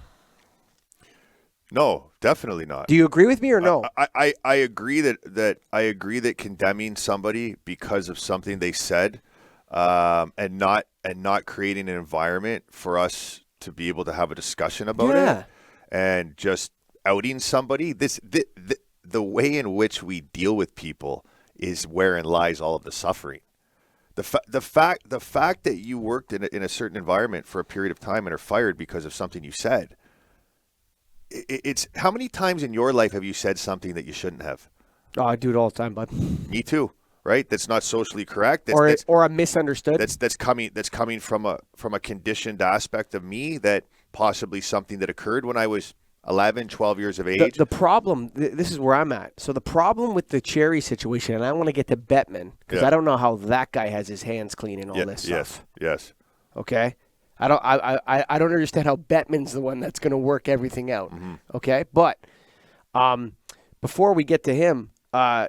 B: No, definitely not.
A: Do you agree with me or no?
B: I agree that condemning somebody because of something they said and not creating an environment for us to be able to have a discussion about
A: Yeah.
B: it, and just outing somebody. The way in which we deal with people is wherein lies all of the suffering. The fact that you worked in a certain environment for a period of time and are fired because of something you said. It's how many times in your life have you said something that you shouldn't have?
A: Oh, I do it all the time, bud.
B: Me too. Right? That's not socially correct.
A: Or I'm misunderstood.
B: That's coming from a conditioned aspect of me, that possibly something that occurred when I was 11, 12 years of age.
A: The problem, this is where I'm at. So the problem with the Cherry situation, and I want to get to Bettman, because I don't know how that guy has his hands clean in all this stuff.
B: Yes.
A: Okay? I don't understand how Bettman's the one that's going to work everything out.
B: Mm-hmm.
A: Okay? But before we get to him,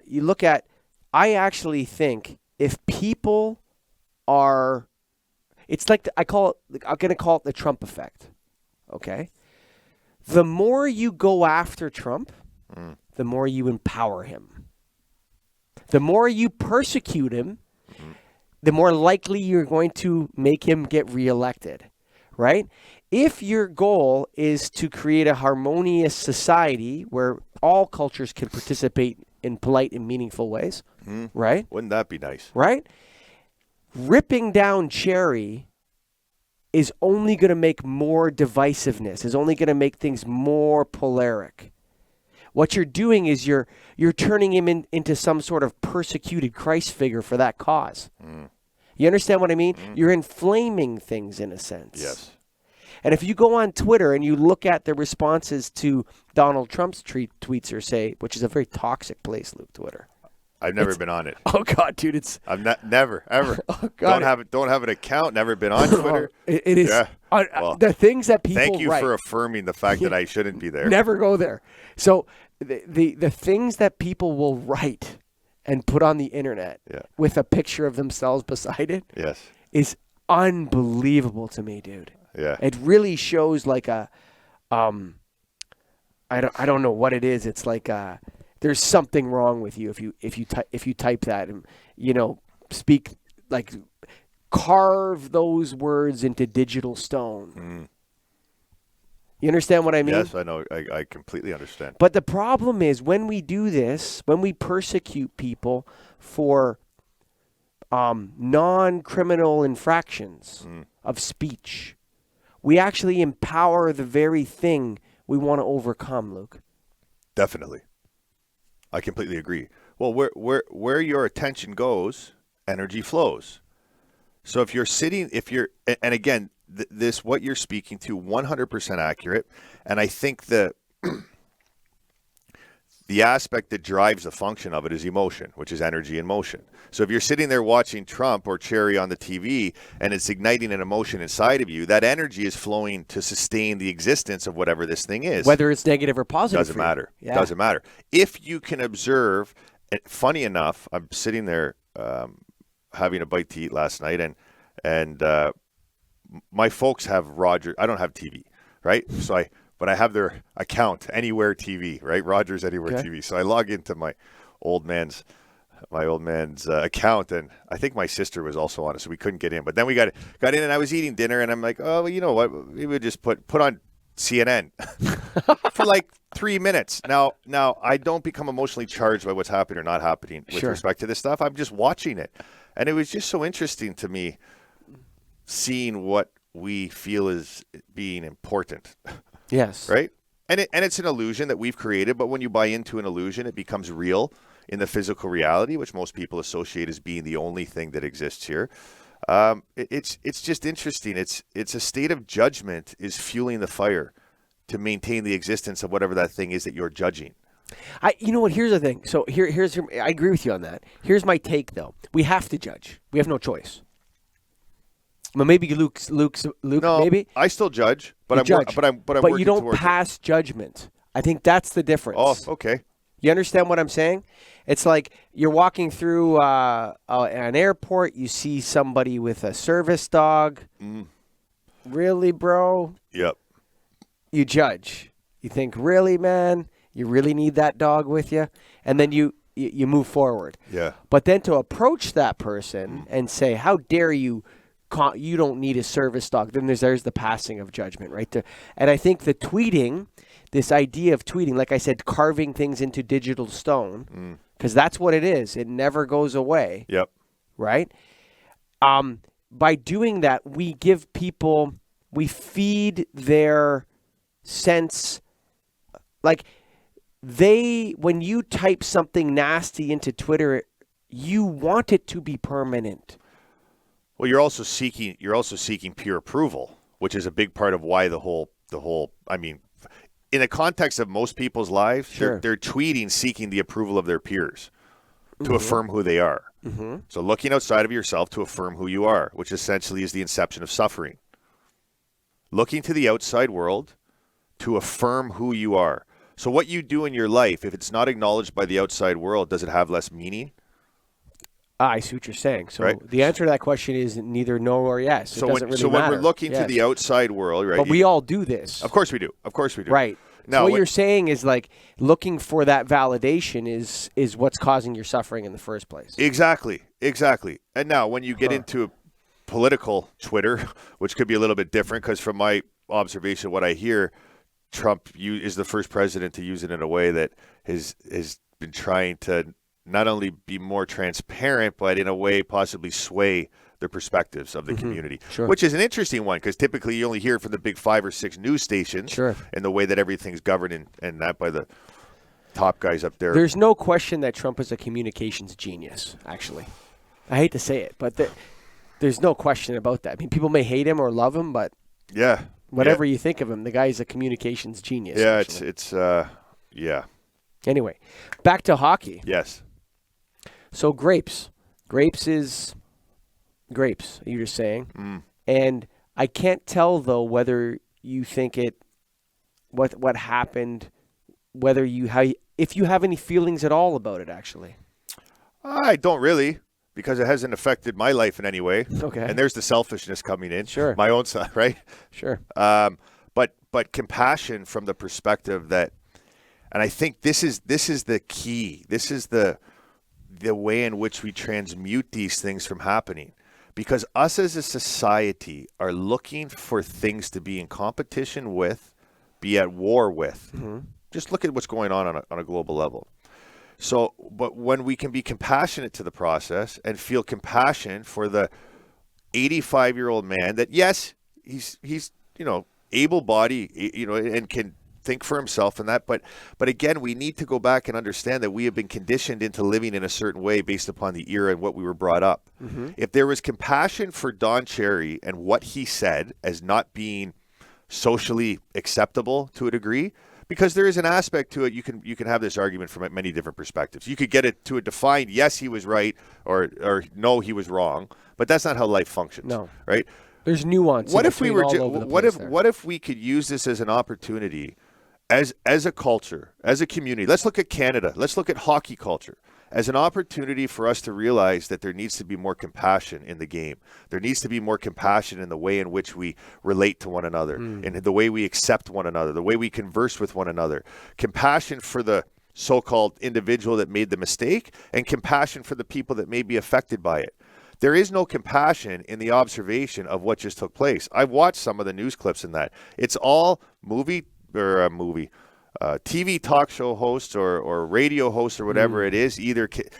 A: you look at, I actually think if people are, it's like, I'm going to call it the Trump effect. Okay? The more you go after Trump, the more you empower him. The more you persecute him, the more likely you're going to make him get reelected, right? If your goal is to create a harmonious society where all cultures can participate in polite and meaningful ways, right?
B: Wouldn't that be nice?
A: Right? Ripping down Cherry is only going to make more divisiveness, is only going to make things more polaric. What you're doing is you're turning him into some sort of persecuted Christ figure for that cause. You understand what I mean? You're inflaming things in a sense.
B: Yes.
A: And if you go on Twitter and you look at the responses to Donald Trump's tweets, or say, which is a very toxic place, Luke, Twitter.
B: I've never been on it.
A: Oh God, dude, it's.
B: I've never ever.
A: Oh God,
B: don't have an account. Never been on Twitter.
A: It is.
B: Yeah. Well,
A: the things that people
B: thank you
A: write,
B: for affirming the fact that I shouldn't be there.
A: Never go there. So the things that people will write and put on the internet with a picture of themselves beside it, is unbelievable to me, dude.
B: Yeah.
A: It really shows like a, I don't know what it is. It's like there's something wrong with you if you type that and speak, like, carve those words into digital stone. You understand what I mean?
B: Yes, I know. I completely understand.
A: But the problem is when we do this, when we persecute people for non-criminal infractions of speech, we actually empower the very thing we want to overcome, Luke.
B: Definitely. I completely agree. Well, where your attention goes, energy flows. So if you're and again, this, what you're speaking to, 100% accurate. And I think the aspect that drives the function of it is emotion, which is energy in motion. So if you're sitting there watching Trump or Cherry on the TV and it's igniting an emotion inside of you, that energy is flowing to sustain the existence of whatever this thing is.
A: Whether it's negative or positive.
B: Doesn't matter. Yeah. Doesn't matter. If you can observe, funny enough, I'm sitting there having a bite to eat last night, and my folks have Rogers. I don't have TV, right? But I have their account, Anywhere TV, right? Rogers Anywhere TV. So I log into my old man's account, and I think my sister was also on it, so we couldn't get in. But then we got in, and I was eating dinner, and I'm like, oh, well, you know what? We would just put on CNN for like 3 minutes. Now I don't become emotionally charged by what's happening or not happening with respect to this stuff. I'm just watching it, and it was just so interesting to me seeing what we feel is being important.
A: Yes.
B: Right? And it's an illusion that we've created, but when you buy into an illusion, it becomes real in the physical reality, which most people associate as being the only thing that exists here. It's just interesting. It's a state of judgment is fueling the fire to maintain the existence of whatever that thing is that you're judging.
A: You know what? Here's the thing. So here's I agree with you on that. Here's my take, though. We have to judge. We have no choice. Well, maybe Luke.
B: No,
A: maybe
B: I still judge, but
A: but you don't pass judgment. I think that's the difference.
B: Oh, okay.
A: You understand what I'm saying? It's like you're walking through an airport. You see somebody with a service dog. Really, bro?
B: Yep.
A: You judge. You think, really, man? You really need that dog with you? And then you you move forward.
B: Yeah.
A: But then to approach that person and say, how dare you, you don't need a service dog, then there's the passing of judgment, right? And I think the tweeting, this idea of tweeting, like I said, carving things into digital stone, because that's what it is. It never goes away.
B: Yep.
A: Right? By doing that, we give people, we feed their sense, like when you type something nasty into Twitter, you want it to be permanent.
B: Well, you're also seeking peer approval, which is a big part of why the whole. I mean, in the context of most people's lives,
A: Sure.
B: they're tweeting seeking the approval of their peers to affirm who they are. So looking outside of yourself to affirm who you are, which essentially is the inception of suffering. Looking to the outside world to affirm who you are. So what you do in your life, if it's not acknowledged by the outside world, does it have less meaning?
A: I see what you're saying. So
B: Right.
A: the answer to that question is neither no or yes. It doesn't really
B: when
A: matter.
B: we're looking to the outside world, right?
A: But we all do this.
B: Of course we do. Of course we do.
A: Right.
B: Now,
A: So what you're saying is like looking for that validation is what's causing your suffering in the first place.
B: Exactly. And now when you get into political Twitter, which could be a little bit different because from my observation, what I hear, Trump is the first president to use it in a way that has been trying to not only be more transparent, but in a way possibly sway the perspectives of the community,
A: Sure.
B: which is an interesting one because typically you only hear it from the big 5 or 6 news stations
A: Sure.
B: and the way that everything's governed and that by the top guys up there.
A: There's no question that Trump is a communications genius, actually. I hate to say it, but there's no question about that. I mean, people may hate him or love him, but
B: Yeah.
A: whatever you think of him, the guy is a communications genius.
B: Yeah,
A: actually.
B: it's yeah.
A: Anyway, back to hockey.
B: Yes.
A: So grapes. Grapes is grapes, you're just saying. And I can't tell, though, whether you think what happened, if you have any feelings at all about it, actually.
B: I don't really, because it hasn't affected my life in any way.
A: Okay.
B: And there's the selfishness coming in.
A: Sure.
B: My own side, right?
A: Sure.
B: But compassion from the perspective that, and I think this is the key. This is the way in which we transmute these things from happening. Because us as a society are looking for things to be in competition with, be at war with. Just look at what's going on a global level. So, but when we can be compassionate to the process and feel compassion for the 85-year-old man that, yes, he's able-bodied, and can think for himself and that, but again, we need to go back and understand that we have been conditioned into living in a certain way based upon the era and what we were brought up. If there was compassion for Don Cherry and what he said as not being socially acceptable to a degree, because there is an aspect to it, you can have this argument from many different perspectives. You could get it to a defined, yes, he was right, or no, he was wrong, but that's not how life functions.
A: No.
B: Right?
A: There's nuance.
B: What if we were?
A: What
B: if we could use this as an opportunity, as a culture, as a community? Let's look at Canada. Let's look at hockey culture as an opportunity for us to realize that there needs to be more compassion in the game. There needs to be more compassion in the way in which we relate to one another, in the way we accept one another, the way we converse with one another. Compassion for the so-called individual that made the mistake, and compassion for the people that may be affected by it. There is no compassion in the observation of what just took place. I've watched some of the news clips in that. It's all TV talk show hosts or radio hosts or whatever it is,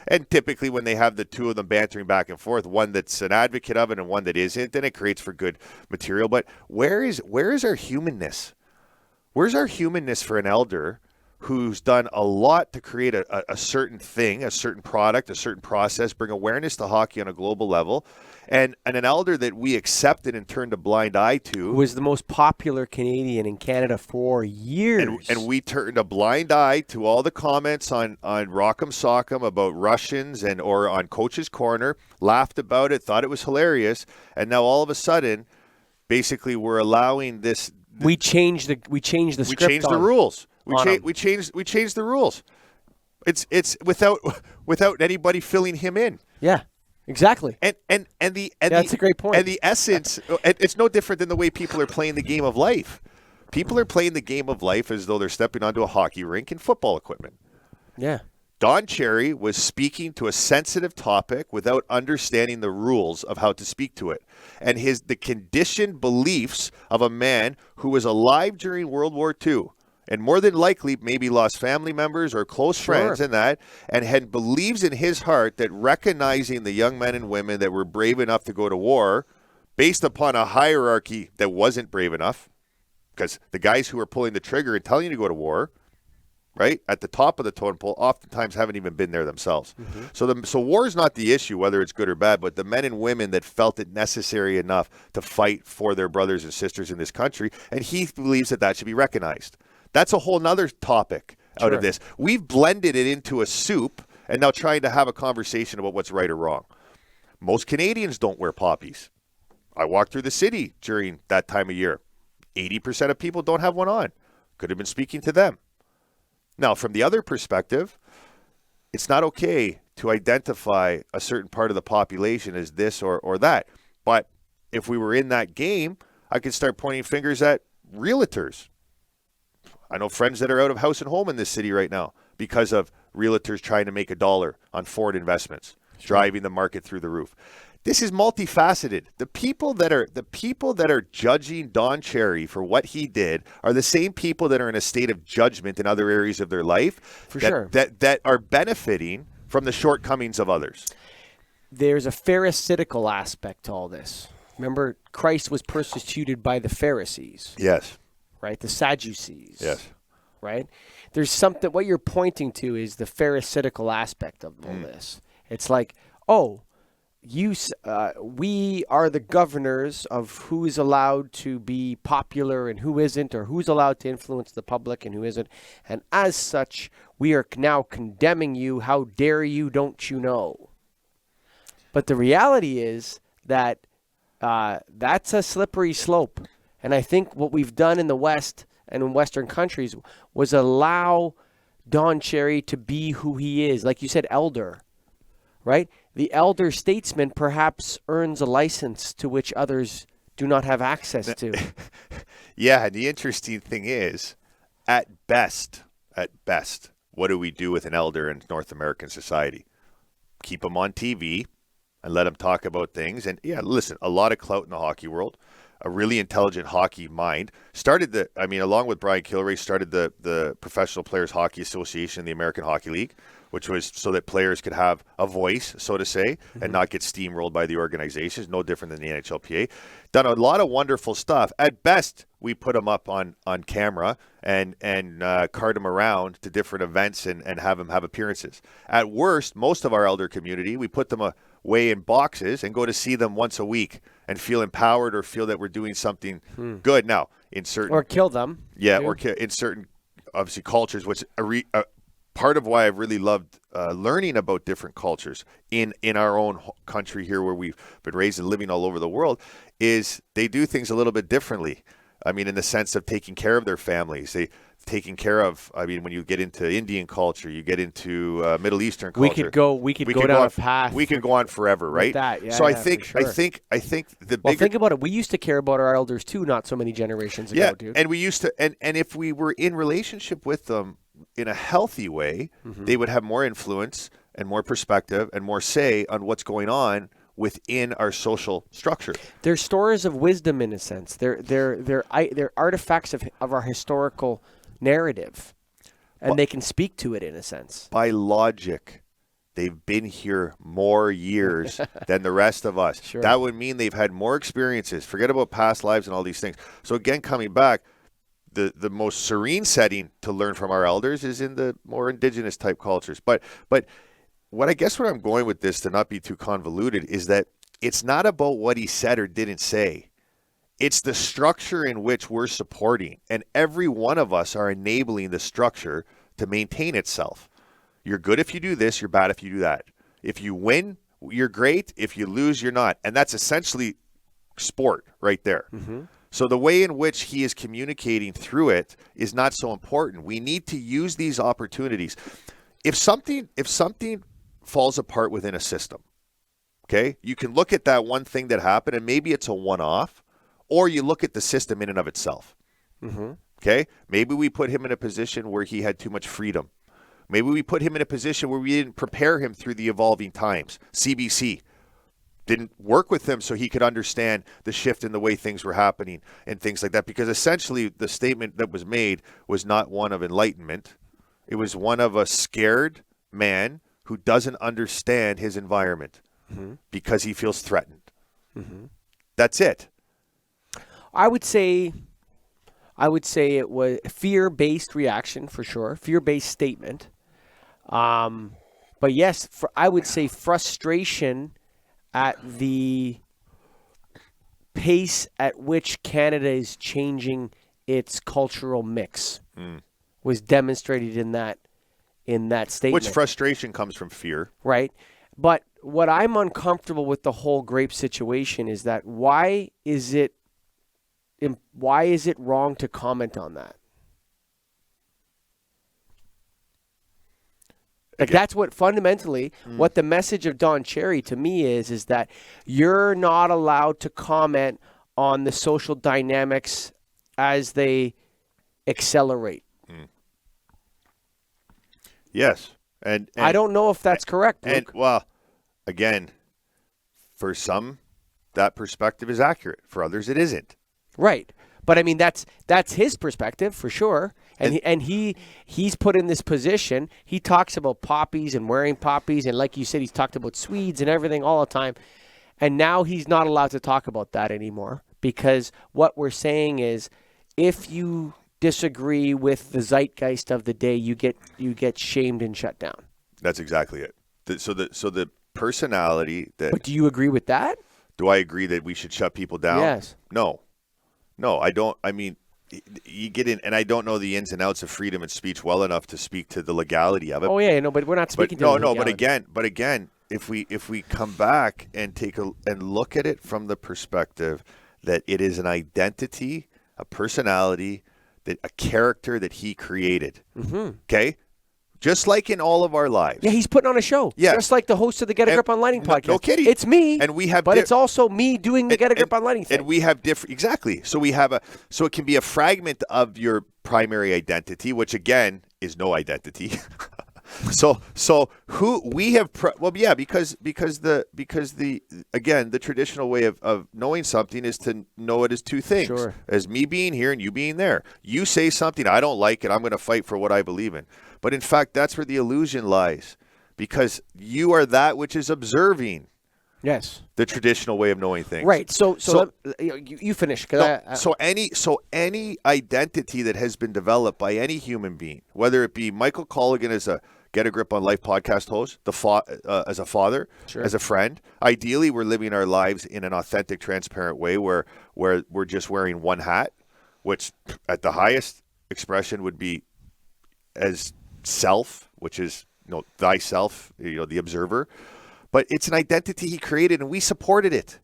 B: and typically when they have the two of them bantering back and forth, one that's an advocate of it and one that isn't, then it creates for good material. But where is our humanness? Where's our humanness for an elder who's done a lot to create a certain thing, a certain product, a certain process, bring awareness to hockey on a global level, and an elder that we accepted and turned a blind eye to.
A: Who was the most popular Canadian in Canada for years.
B: And we turned a blind eye to all the comments on Rock'em Sock'em about Russians or on Coach's Corner, laughed about it, thought it was hilarious, and now all of a sudden, basically we're allowing this.
A: We changed the script.
B: We changed the rules. We changed the rules. It's without anybody filling him in.
A: Yeah, exactly.
B: That's
A: a great point.
B: And the essence, it's no different than the way people are playing the game of life. People are playing the game of life as though they're stepping onto a hockey rink in football equipment.
A: Yeah.
B: Don Cherry was speaking to a sensitive topic without understanding the rules of how to speak to it. And the conditioned beliefs of a man who was alive during World War II and more than likely maybe lost family members or close friends in that, and believes in his heart that recognizing the young men and women that were brave enough to go to war based upon a hierarchy that wasn't brave enough, because the guys who were pulling the trigger and telling you to go to war, right, at the top of the totem pole, oftentimes haven't even been there themselves. So war is not the issue, whether it's good or bad, but the men and women that felt it necessary enough to fight for their brothers and sisters in this country, and he believes that should be recognized. That's a whole nother topic out of this. We've blended it into a soup and now trying to have a conversation about what's right or wrong. Most Canadians don't wear poppies. I walked through the city during that time of year. 80% of people don't have one on. Could have been speaking to them. Now, from the other perspective, it's not okay to identify a certain part of the population as this or that. But if we were in that game, I could start pointing fingers at realtors. I know friends that are out of house and home in this city right now because of realtors trying to make $1 on forward investments, driving the market through the roof. This is multifaceted. The people that are judging Don Cherry for what he did are the same people that are in a state of judgment in other areas of their life that are benefiting from the shortcomings of others.
A: There's a pharisaical aspect to all this. Remember, Christ was persecuted by the Pharisees.
B: Yes.
A: Right? The Sadducees.
B: Yes.
A: Right? There's something, what you're pointing to is the pharisaical aspect of all this. It's like, we are the governors of who is allowed to be popular and who isn't, or who's allowed to influence the public and who isn't. And as such, we are now condemning you. How dare you, don't you know? But the reality is that that's a slippery slope. And I think what we've done in the West and in Western countries was allow Don Cherry to be who he is. Like you said, elder, right? The elder statesman perhaps earns a license to which others do not have access to.
B: Yeah, and the interesting thing is, at best, what do we do with an elder in North American society? Keep him on TV and let him talk about things. And yeah, listen, a lot of clout in the hockey world. A really intelligent hockey mind. Along with Brian Kilray, started the Professional Players Hockey Association, the American Hockey League, which was so that players could have a voice, so to say, and not get steamrolled by the organizations, no different than the NHLPA. Done a lot of wonderful stuff. At best, we put them up on camera and cart them around to different events and have them have appearances. At worst, most of our elder community, we put them away in boxes and go to see them once a week and feel empowered or feel that we're doing something good. Now, in certain...
A: Or kill them.
B: Yeah, or in certain, obviously, cultures, which part of why I've really loved learning about different cultures in our own country here where we've been raised and living all over the world is they do things a little bit differently. I mean, in the sense of taking care of their families. Taking care of, when you get into Indian culture, you get into Middle Eastern culture.
A: We could go down a path.
B: We could go on forever, right?
A: That. Yeah,
B: so
A: I
B: think the bigger...
A: think about it. We used to care about our elders too, not so many generations ago, dude.
B: And we used to, and if we were in relationship with them in a healthy way, they would have more influence and more perspective and more say on what's going on within our social structure.
A: They're stores of wisdom in a sense. They're artifacts of our historical narrative, and they can speak to it in a sense.
B: By logic, they've been here more years than the rest of us.
A: Sure.
B: That would mean they've had more experiences. Forget about past lives and all these things. So again, coming back, the most serene setting to learn from our elders is in the more indigenous type cultures. But what I'm going with this, to not be too convoluted, is that it's not about what he said or didn't say. It's the structure in which we're supporting, and every one of us are enabling the structure to maintain itself. You're good if you do this, you're bad if you do that. If you win, you're great. If you lose, you're not. And that's essentially sport right there. So the way in which he is communicating through it is not so important. We need to use these opportunities. If something falls apart within a system, okay, you can look at that one thing that happened, and maybe it's a one-off, or you look at the system in and of itself. Okay? Maybe we put him in a position where he had too much freedom. Maybe we put him in a position where we didn't prepare him through the evolving times. CBC didn't work with him so he could understand the shift in the way things were happening and things like that. Because essentially the statement that was made was not one of enlightenment. It was one of a scared man who doesn't understand his environment because he feels threatened. That's it.
A: I would say it was a fear-based reaction for sure, fear-based statement. But yes, I would say frustration at the pace at which Canada is changing its cultural mix was demonstrated in that statement.
B: Which frustration comes from fear.
A: Right. But what I'm uncomfortable with the whole grape situation is that why is it wrong to comment on that? Like that's what fundamentally what the message of Don Cherry to me is that you're not allowed to comment on the social dynamics as they accelerate.
B: Yes. And
A: I don't know if that's correct, Luke.
B: And well, again, for some that perspective is accurate. For others it isn't.
A: Right. But I mean that's his perspective for sure. And he's put in this position. He talks about poppies and wearing poppies, and like you said, he's talked about Swedes and everything all the time. And now he's not allowed to talk about that anymore because what we're saying is, if you disagree with the zeitgeist of the day, you get shamed and shut down.
B: That's exactly it. So the personality that.
A: But do you agree with that?
B: Do I agree that we should shut people down?
A: Yes.
B: No, I don't. I mean. You get in, and I don't know the ins and outs of freedom of speech well enough to speak to the legality of it.
A: Oh yeah, no, but we're not speaking to the legality.
B: But again, if we come back and and look at it from the perspective that it is an identity, a personality, a character that he created. Okay. Just like in all of our lives.
A: Yeah, he's putting on a show.
B: Yes.
A: Just like the host of the Get a Grip on Lighting podcast.
B: No kidding.
A: It's me.
B: And we have
A: but it's also me doing the Get a Grip on Lighting thing.
B: And we have different exactly. So it can be a fragment of your primary identity, which again is no identity. So who we have because the again the traditional way of knowing something is to know it as two things.
A: Sure.
B: As me being here and you being there. You say something I don't like it, I'm going to fight for what I believe in. But in fact, that's where the illusion lies, because you are that which is observing.
A: Yes.
B: The traditional way of knowing things.
A: Right. So you finish.
B: So any identity that has been developed by any human being, whether it be Michael Colligan as a Get a Grip on Life podcast host, as a father,
A: sure.
B: as a friend, ideally we're living our lives in an authentic, transparent way where we're just wearing one hat, which at the highest expression would be as self, which is thyself, the observer. But it's an identity he created, and we supported it.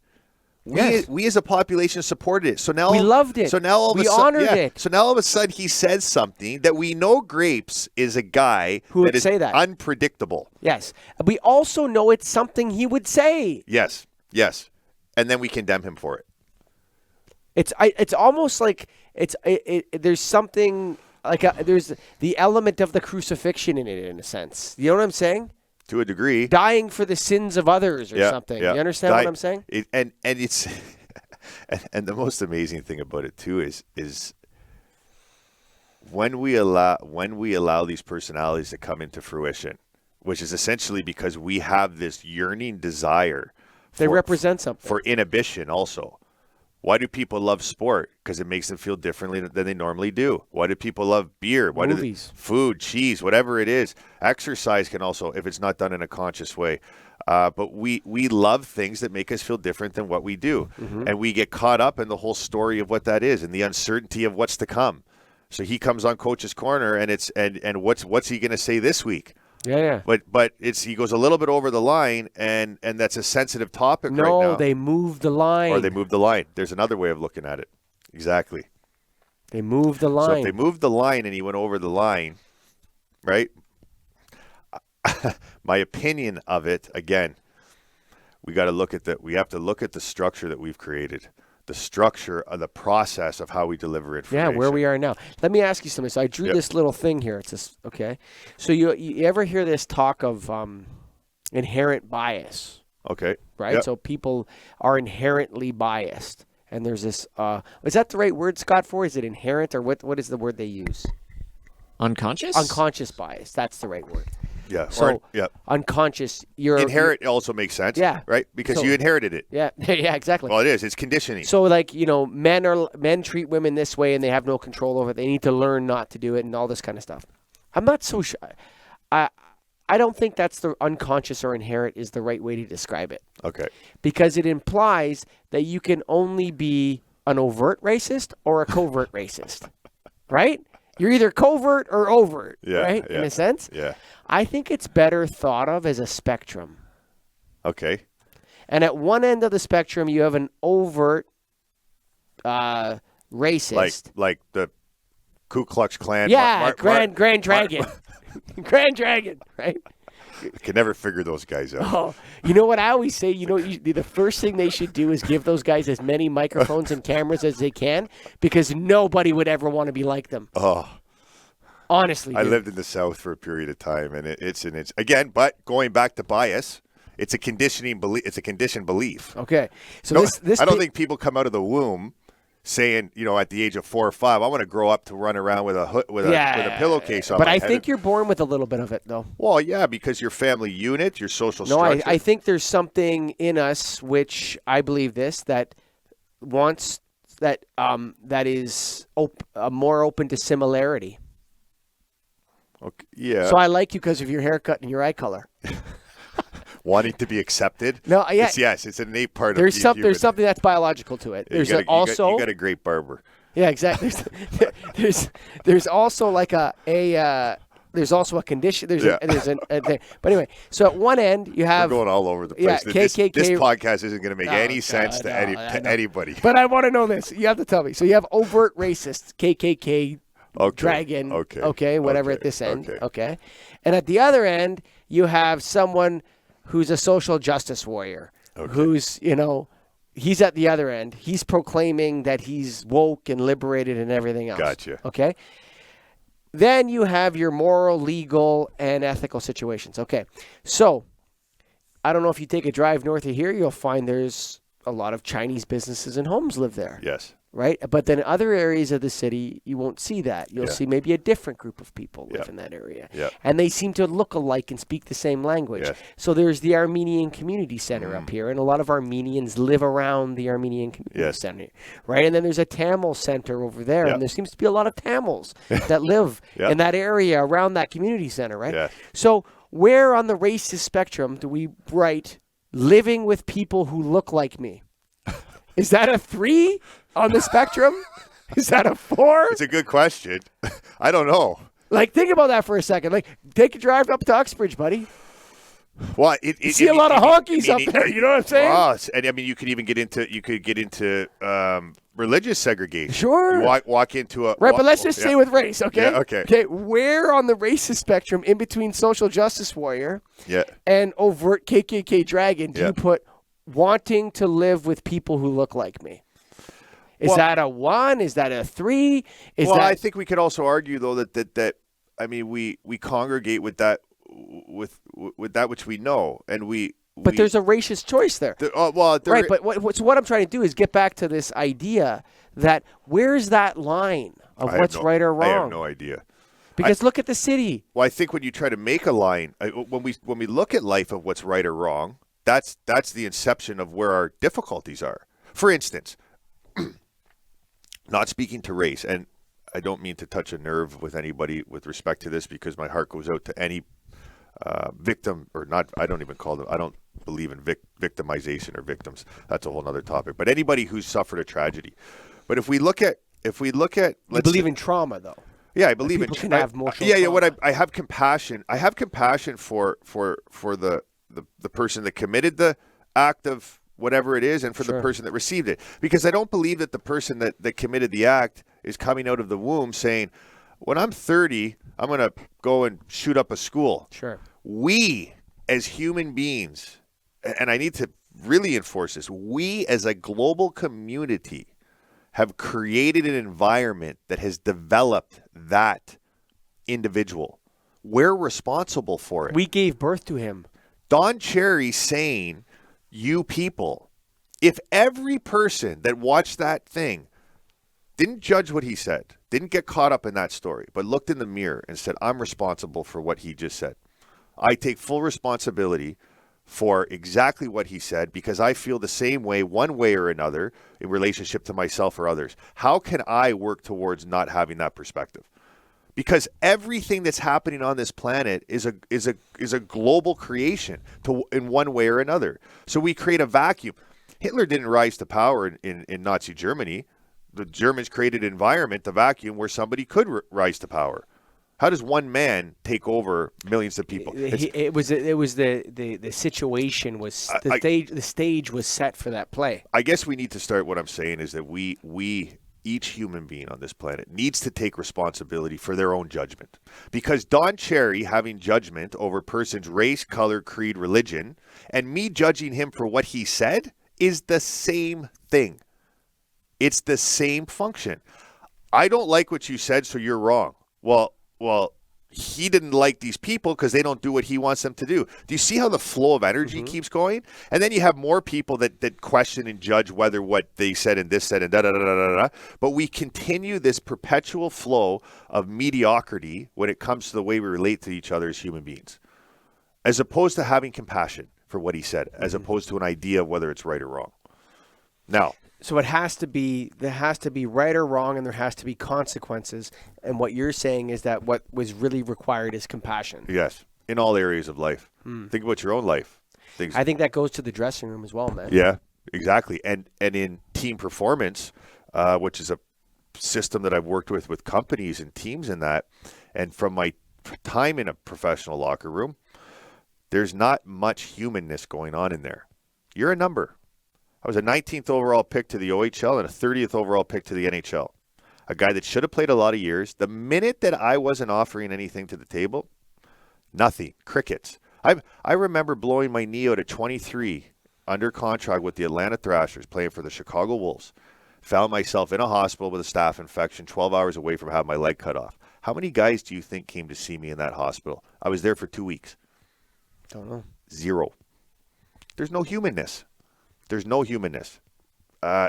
B: We as a population supported it. So now
A: we loved it.
B: So now
A: we honored it.
B: So now all of a sudden he says something that we know Grapes is a guy
A: who would say that
B: unpredictable.
A: Yes. We also know it's something he would say.
B: Yes. And then we condemn him for it.
A: It's almost like there's something like there's the element of the crucifixion in it, in a sense. You know what I'm saying?
B: To a degree.
A: Dying for the sins of others or something.
B: Yeah.
A: You understand what I'm saying?
B: And it's and the most amazing thing about it too is when we allow these personalities to come into fruition, which is essentially because we have this yearning desire.
A: They represent something.
B: For inhibition also. Why do people love sport? Because it makes them feel differently than they normally do. Why do people love beer?
A: Movies.
B: Food, cheese, whatever it is. Exercise can also, if it's not done in a conscious way. But we love things that make us feel different than what we do. Mm-hmm. And we get caught up in the whole story of what that is and the uncertainty of what's to come. So he comes on Coach's Corner and what's he going to say this week?
A: Yeah.
B: But he goes a little bit over the line, and that's a sensitive topic right now.
A: No, they moved the line.
B: Or they moved the line. There's another way of looking at it. Exactly.
A: They moved the line.
B: So if they moved the line and he went over the line, right? My opinion of it, again, we have to look at the structure that we've created. the structure of the process of how we deliver information.
A: Yeah, where we are now. Let me ask you something. So I drew this little thing here. It's this, okay. So you ever hear this talk of inherent bias?
B: Okay.
A: Right?
B: Yep.
A: So people are inherently biased. And there's this, is that the right word, Scott, for? Is it inherent, or what is the word they use?
C: Unconscious?
A: Unconscious bias. That's the right word.
B: Yeah.
A: So unconscious,
B: inherit also makes sense.
A: Yeah.
B: Right? Because you inherited it.
A: Yeah. Yeah, exactly.
B: Well, it is. It's conditioning.
A: So, like, men treat women this way and they have no control over it. They need to learn not to do it and all this kind of stuff. I'm not so sure. I don't think that's the unconscious or inherent is the right way to describe it.
B: Okay.
A: Because it implies that you can only be an overt racist or a covert racist. Right? You're either covert or overt, right?
B: Yeah.
A: In a sense?
B: Yeah.
A: I think it's better thought of as a spectrum.
B: Okay.
A: And at one end of the spectrum, you have an overt racist.
B: Like the Ku Klux Klan.
A: Yeah, Grand Dragon. Grand Dragon, right?
B: I can never figure those guys out.
A: Oh, you know what I always say? The first thing they should do is give those guys as many microphones and cameras as they can, because nobody would ever want to be like them.
B: Oh.
A: Honestly,
B: I
A: dude.
B: lived in the South for a period of time, and it's again, but going back to bias, it's a conditioning belief. It's a conditioned belief.
A: Okay, so this
B: I don't think people come out of the womb saying, at the age of 4 or 5, I want to grow up to run around with a pillowcase on
A: but
B: my
A: I
B: head.
A: think you're born with a little bit of it, though.
B: Well, yeah, because your family unit, your social
A: No,
B: structure.
A: I think there's something in us which I believe that wants that is more open to similarity.
B: Okay, yeah.
A: So I like you because of your haircut and your eye color.
B: Wanting to be accepted.
A: No, yeah.
B: It's an innate part
A: There's
B: of being
A: there's something that's biological to it. There's
B: you got a great barber.
A: Yeah, exactly. There's also like there's also a condition. There's a thing. But anyway, so at one end you have
B: We're going all over the place.
A: Yeah,
B: This
A: KKK.
B: podcast isn't going to make any sense to anybody.
A: But I want to know this. You have to tell me. So you have overt racists, KKK,
B: Okay.
A: Dragon,
B: Okay.
A: whatever
B: Okay.
A: at this end,
B: Okay.
A: And at the other end you have someone who's a social justice warrior, who's he's at the other end. He's proclaiming that he's woke and liberated and everything else.
B: Gotcha.
A: Okay. Then you have your moral, legal, and ethical situations. Okay. So I don't know if you take a drive north of here, you'll find there's a lot of Chinese businesses and homes live there.
B: Yes.
A: Right? But then other areas of the city, you won't see that. You'll see maybe a different group of people live in that area.
B: Yeah.
A: And they seem to look alike and speak the same language.
B: Yes.
A: So there's the Armenian Community Center up here, and a lot of Armenians live around the Armenian Community Center. Right? And then there's a Tamil center over there, and there seems to be a lot of Tamils that live in that area around that community center, right?
B: Yeah.
A: So where on the racist spectrum do we write living with people who look like me? Is that a 3 on the spectrum? Is that a 4?
B: It's a good question. I don't know.
A: Like, think about that for a second. Like, take a drive up to Uxbridge, buddy.
B: Well,
A: You see a lot of honkies up there. You know what I'm saying?
B: And I mean, you could even get into religious segregation.
A: Sure.
B: You walk into a
A: Right, but let's just stay with race, okay?
B: Yeah, okay.
A: Okay, where on the racist spectrum, in between social justice warrior and overt KKK dragon, do you put wanting to live with people who look like me? Is that a 1? Is that a 3?
B: I think we could also argue though that I mean we congregate with that with that which we know, and
A: but there's a racist choice there.
B: Right,
A: but what I'm trying to do is get back to this idea that where's that line of what's right or wrong?
B: I have no idea.
A: Because look at the city.
B: Well, I think when you try to make a line, when we look at life of what's right or wrong, that's the inception of where our difficulties are. For instance, not speaking to race, and I don't mean to touch a nerve with anybody with respect to this, because my heart goes out to any victim, or not. I don't even call them. I don't believe in victimization or victims. That's a whole other topic. But anybody who's suffered a tragedy. But if we look at,
A: you believe in trauma, though.
B: Yeah, I believe
A: people
B: in.
A: Can have emotional
B: yeah.
A: trauma.
B: What I have compassion. I have compassion for the person that committed the act of whatever it is, and for the person that received it. Because I don't believe that the person that committed the act is coming out of the womb saying, when I'm 30, I'm going to go and shoot up a school.
A: Sure.
B: We, as human beings, and I need to really enforce this. We as a global community have created an environment that has developed that individual. We're responsible for it.
A: We gave birth to him.
B: Don Cherry saying, you people, if every person that watched that thing didn't judge what he said, didn't get caught up in that story, but looked in the mirror and said, I'm responsible for what he just said. I take full responsibility for exactly what he said because I feel the same way, one way or another, in relationship to myself or others. How can I work towards not having that perspective? Because everything that's happening on this planet is a global creation in one way or another. So we create a vacuum. Hitler didn't rise to power in Nazi Germany. The Germans created an environment, the vacuum, where somebody could rise to power. How does one man take over millions of people?
A: It was the situation was the stage was set for that play.
B: I guess we need to start. What I'm saying is that we each human being on this planet needs to take responsibility for their own judgment. Because Don Cherry having judgment over a person's race, color, creed, religion, and me judging him for what he said is the same thing. It's the same function. I don't like what you said, so you're wrong. Well, he didn't like these people because they don't do what he wants them to do. Do you see how the flow of energy keeps going? And then you have more people that question and judge whether what they said and this said and da-da-da-da-da-da. But we continue this perpetual flow of mediocrity when it comes to the way we relate to each other as human beings, as opposed to having compassion for what he said, as opposed to an idea of whether it's right or wrong. Now,
A: so there has to be right or wrong, and there has to be consequences. And what you're saying is that what was really required is compassion.
B: Yes, in all areas of life. Think about your own life.
A: I think that goes to the dressing room as well, man.
B: Yeah, exactly. And in team performance, which is a system that I've worked with companies and teams in that, and from my time in a professional locker room, there's not much humanness going on in there. You're a number. I was a 19th overall pick to the OHL and a 30th overall pick to the NHL. A guy that should have played a lot of years. The minute that I wasn't offering anything to the table, nothing. Crickets. I remember blowing my knee out at 23 under contract with the Atlanta Thrashers playing for the Chicago Wolves. Found myself in a hospital with a staph infection 12 hours away from having my leg cut off. How many guys do you think came to see me in that hospital? I was there for 2 weeks.
A: Don't know.
B: 0. There's no humanness. There's no humanness. Now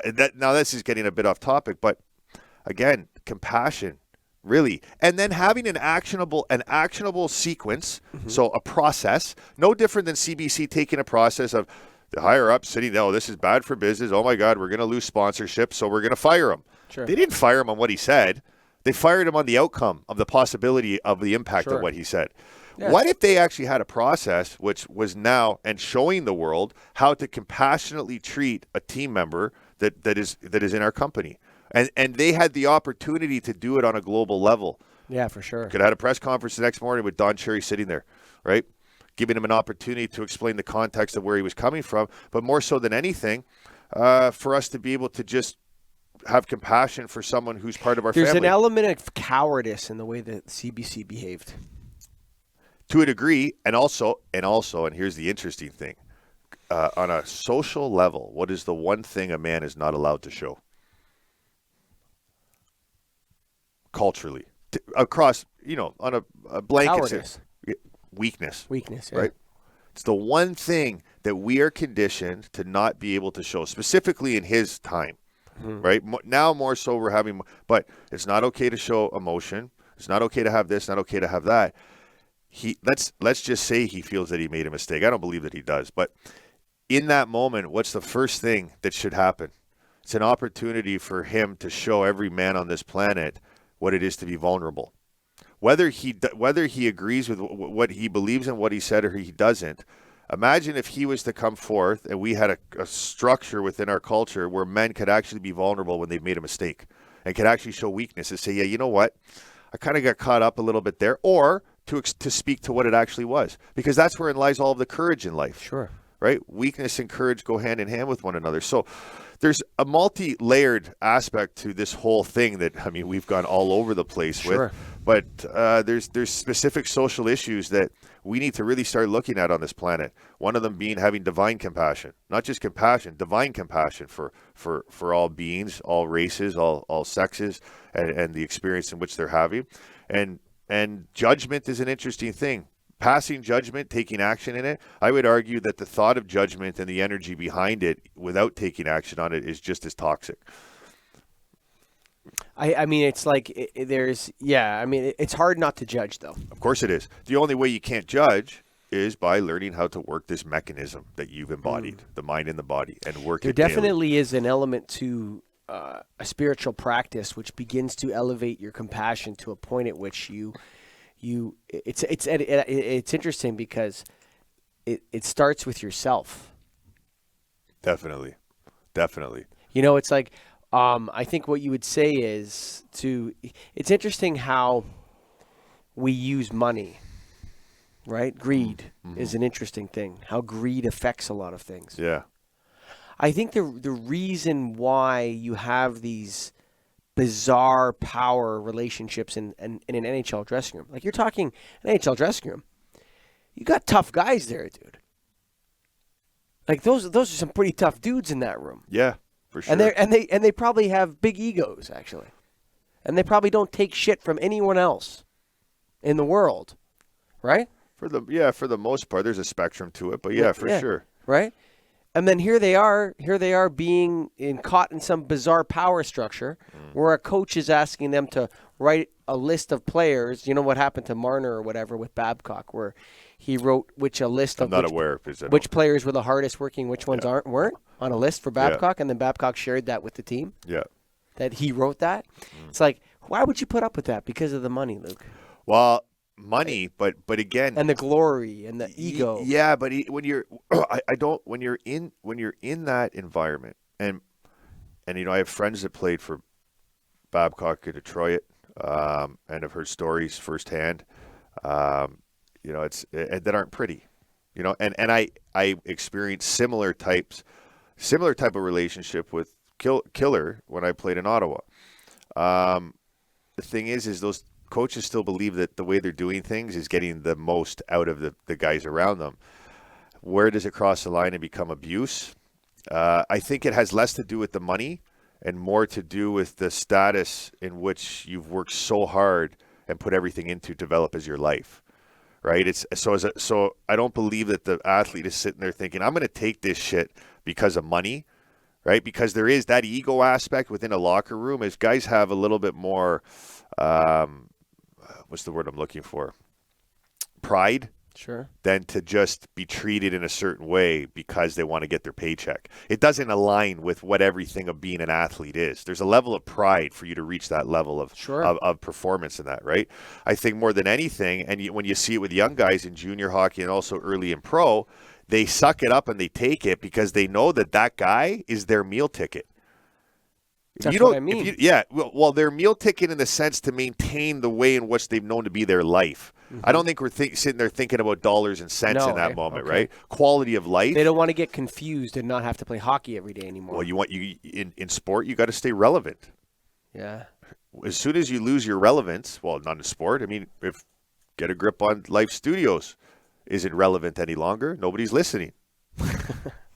B: this is getting a bit off topic, but again, compassion, really, and then having an actionable sequence. So a process, no different than CBC taking a process of the higher up sitting. Oh, this is bad for business. Oh my God, we're going to lose sponsorship, so we're going to fire him.
A: Sure.
B: They didn't fire him on what he said. They fired him on the outcome of the possibility of the impact of what he said. Yeah. What if they actually had a process which was now and showing the world how to compassionately treat a team member that is in our company, and they had the opportunity to do it on a global level?
A: Yeah, for sure.
B: Could have had a press conference the next morning with Don Cherry sitting there, right, giving him an opportunity to explain the context of where he was coming from, but more so than anything, for us to be able to just have compassion for someone who's part of our family.
A: There's an element of cowardice in the way that CBC behaved.
B: To a degree, and also, and here's the interesting thing. On a social level, what is the one thing a man is not allowed to show? Culturally. Across, on a blanket.
A: Cowardice.
B: Weakness.
A: Weakness, yeah.
B: Right? It's the one thing that we are conditioned to not be able to show, specifically in his time. Right? Now more so we're having, but it's not okay to show emotion. It's not okay to have this, not okay to have that. Let's just say he feels that he made a mistake. I don't believe that he does. But in that moment, what's the first thing that should happen? It's an opportunity for him to show every man on this planet what it is to be vulnerable. Whether he agrees with what he believes in, what he said, or he doesn't. Imagine if he was to come forth and we had a structure within our culture where men could actually be vulnerable when they've made a mistake and could actually show weakness and say, yeah, you know what? I kind of got caught up a little bit there. Or to speak to what it actually was, because that's where it lies all of the courage in life.
A: Sure.
B: Right? Weakness and courage go hand in hand with one another. So there's a multi-layered aspect to this whole thing that, we've gone all over the place with. But there's specific social issues that we need to really start looking at on this planet. One of them being having divine compassion, not just compassion, divine compassion for all beings, all races, all sexes, and the experience in which they're having. And judgment is an interesting thing. Passing judgment, taking action in it, I would argue that the thought of judgment and the energy behind it without taking action on it is just as toxic.
A: I mean, it's like it's hard not to judge, though.
B: Of course it is. The only way you can't judge is by learning how to work this mechanism that you've embodied, the mind and the body, and work
A: There
B: it daily.
A: definitely is an element to a spiritual practice which begins to elevate your compassion to a point at which it's interesting because it starts with yourself.
B: Definitely.
A: You know, it's like I think what you would say is it's interesting how we use money, right? Greed is an interesting thing, how greed affects a lot of things.
B: Yeah.
A: I think the reason why you have these bizarre power relationships in an NHL dressing room, like you're talking an NHL dressing room, you got tough guys there, dude. Like those are some pretty tough dudes in that room.
B: Yeah, for sure.
A: And they probably have big egos, actually. And they probably don't take shit from anyone else in the world. Right?
B: For the most part, there's a spectrum to it, but for sure.
A: Right? And then here they are being caught in some bizarre power structure where a coach is asking them to write a list of players. You know what happened to Marner or whatever with Babcock, where he wrote which players were the hardest working, which ones weren't on a list for Babcock, and then Babcock shared that with the team.
B: Yeah.
A: That he wrote that. It's like, why would you put up with that? Because of the money, Luke.
B: Well, money, but again,
A: and the glory and the ego.
B: Yeah, but when you're when you're in that environment, and I have friends that played for Babcock in Detroit, and I've heard stories firsthand. It's that aren't pretty, and I experienced similar type of relationship with Killer when I played in Ottawa. The thing is those coaches still believe that the way they're doing things is getting the most out of the guys around them. Where does it cross the line and become abuse? I think it has less to do with the money and more to do with the status in which you've worked so hard and put everything into develop as your life, right? So I don't believe that the athlete is sitting there thinking, I'm going to take this shit because of money, right? Because there is that ego aspect within a locker room as guys have a little bit more what's the word I'm looking for? Pride.
A: Sure.
B: Than to just be treated in a certain way because they want to get their paycheck. It doesn't align with what everything of being an athlete is. There's a level of pride for you to reach that level of performance in that, right? I think more than anything, and when you see it with young guys in junior hockey and also early in pro, they suck it up and they take it because they know that guy is their meal ticket.
A: That's what I mean.
B: Well, their meal ticket in the sense to maintain the way in which they've known to be their life. I don't think we're sitting there thinking about dollars and cents in that moment, right? Quality of life.
A: They don't want to get confused and not have to play hockey every day anymore.
B: Well, in sport, you got to stay relevant.
A: Yeah.
B: As soon as you lose your relevance, well, not in sport. I mean, if get a grip on Life Studios isn't relevant any longer, nobody's listening.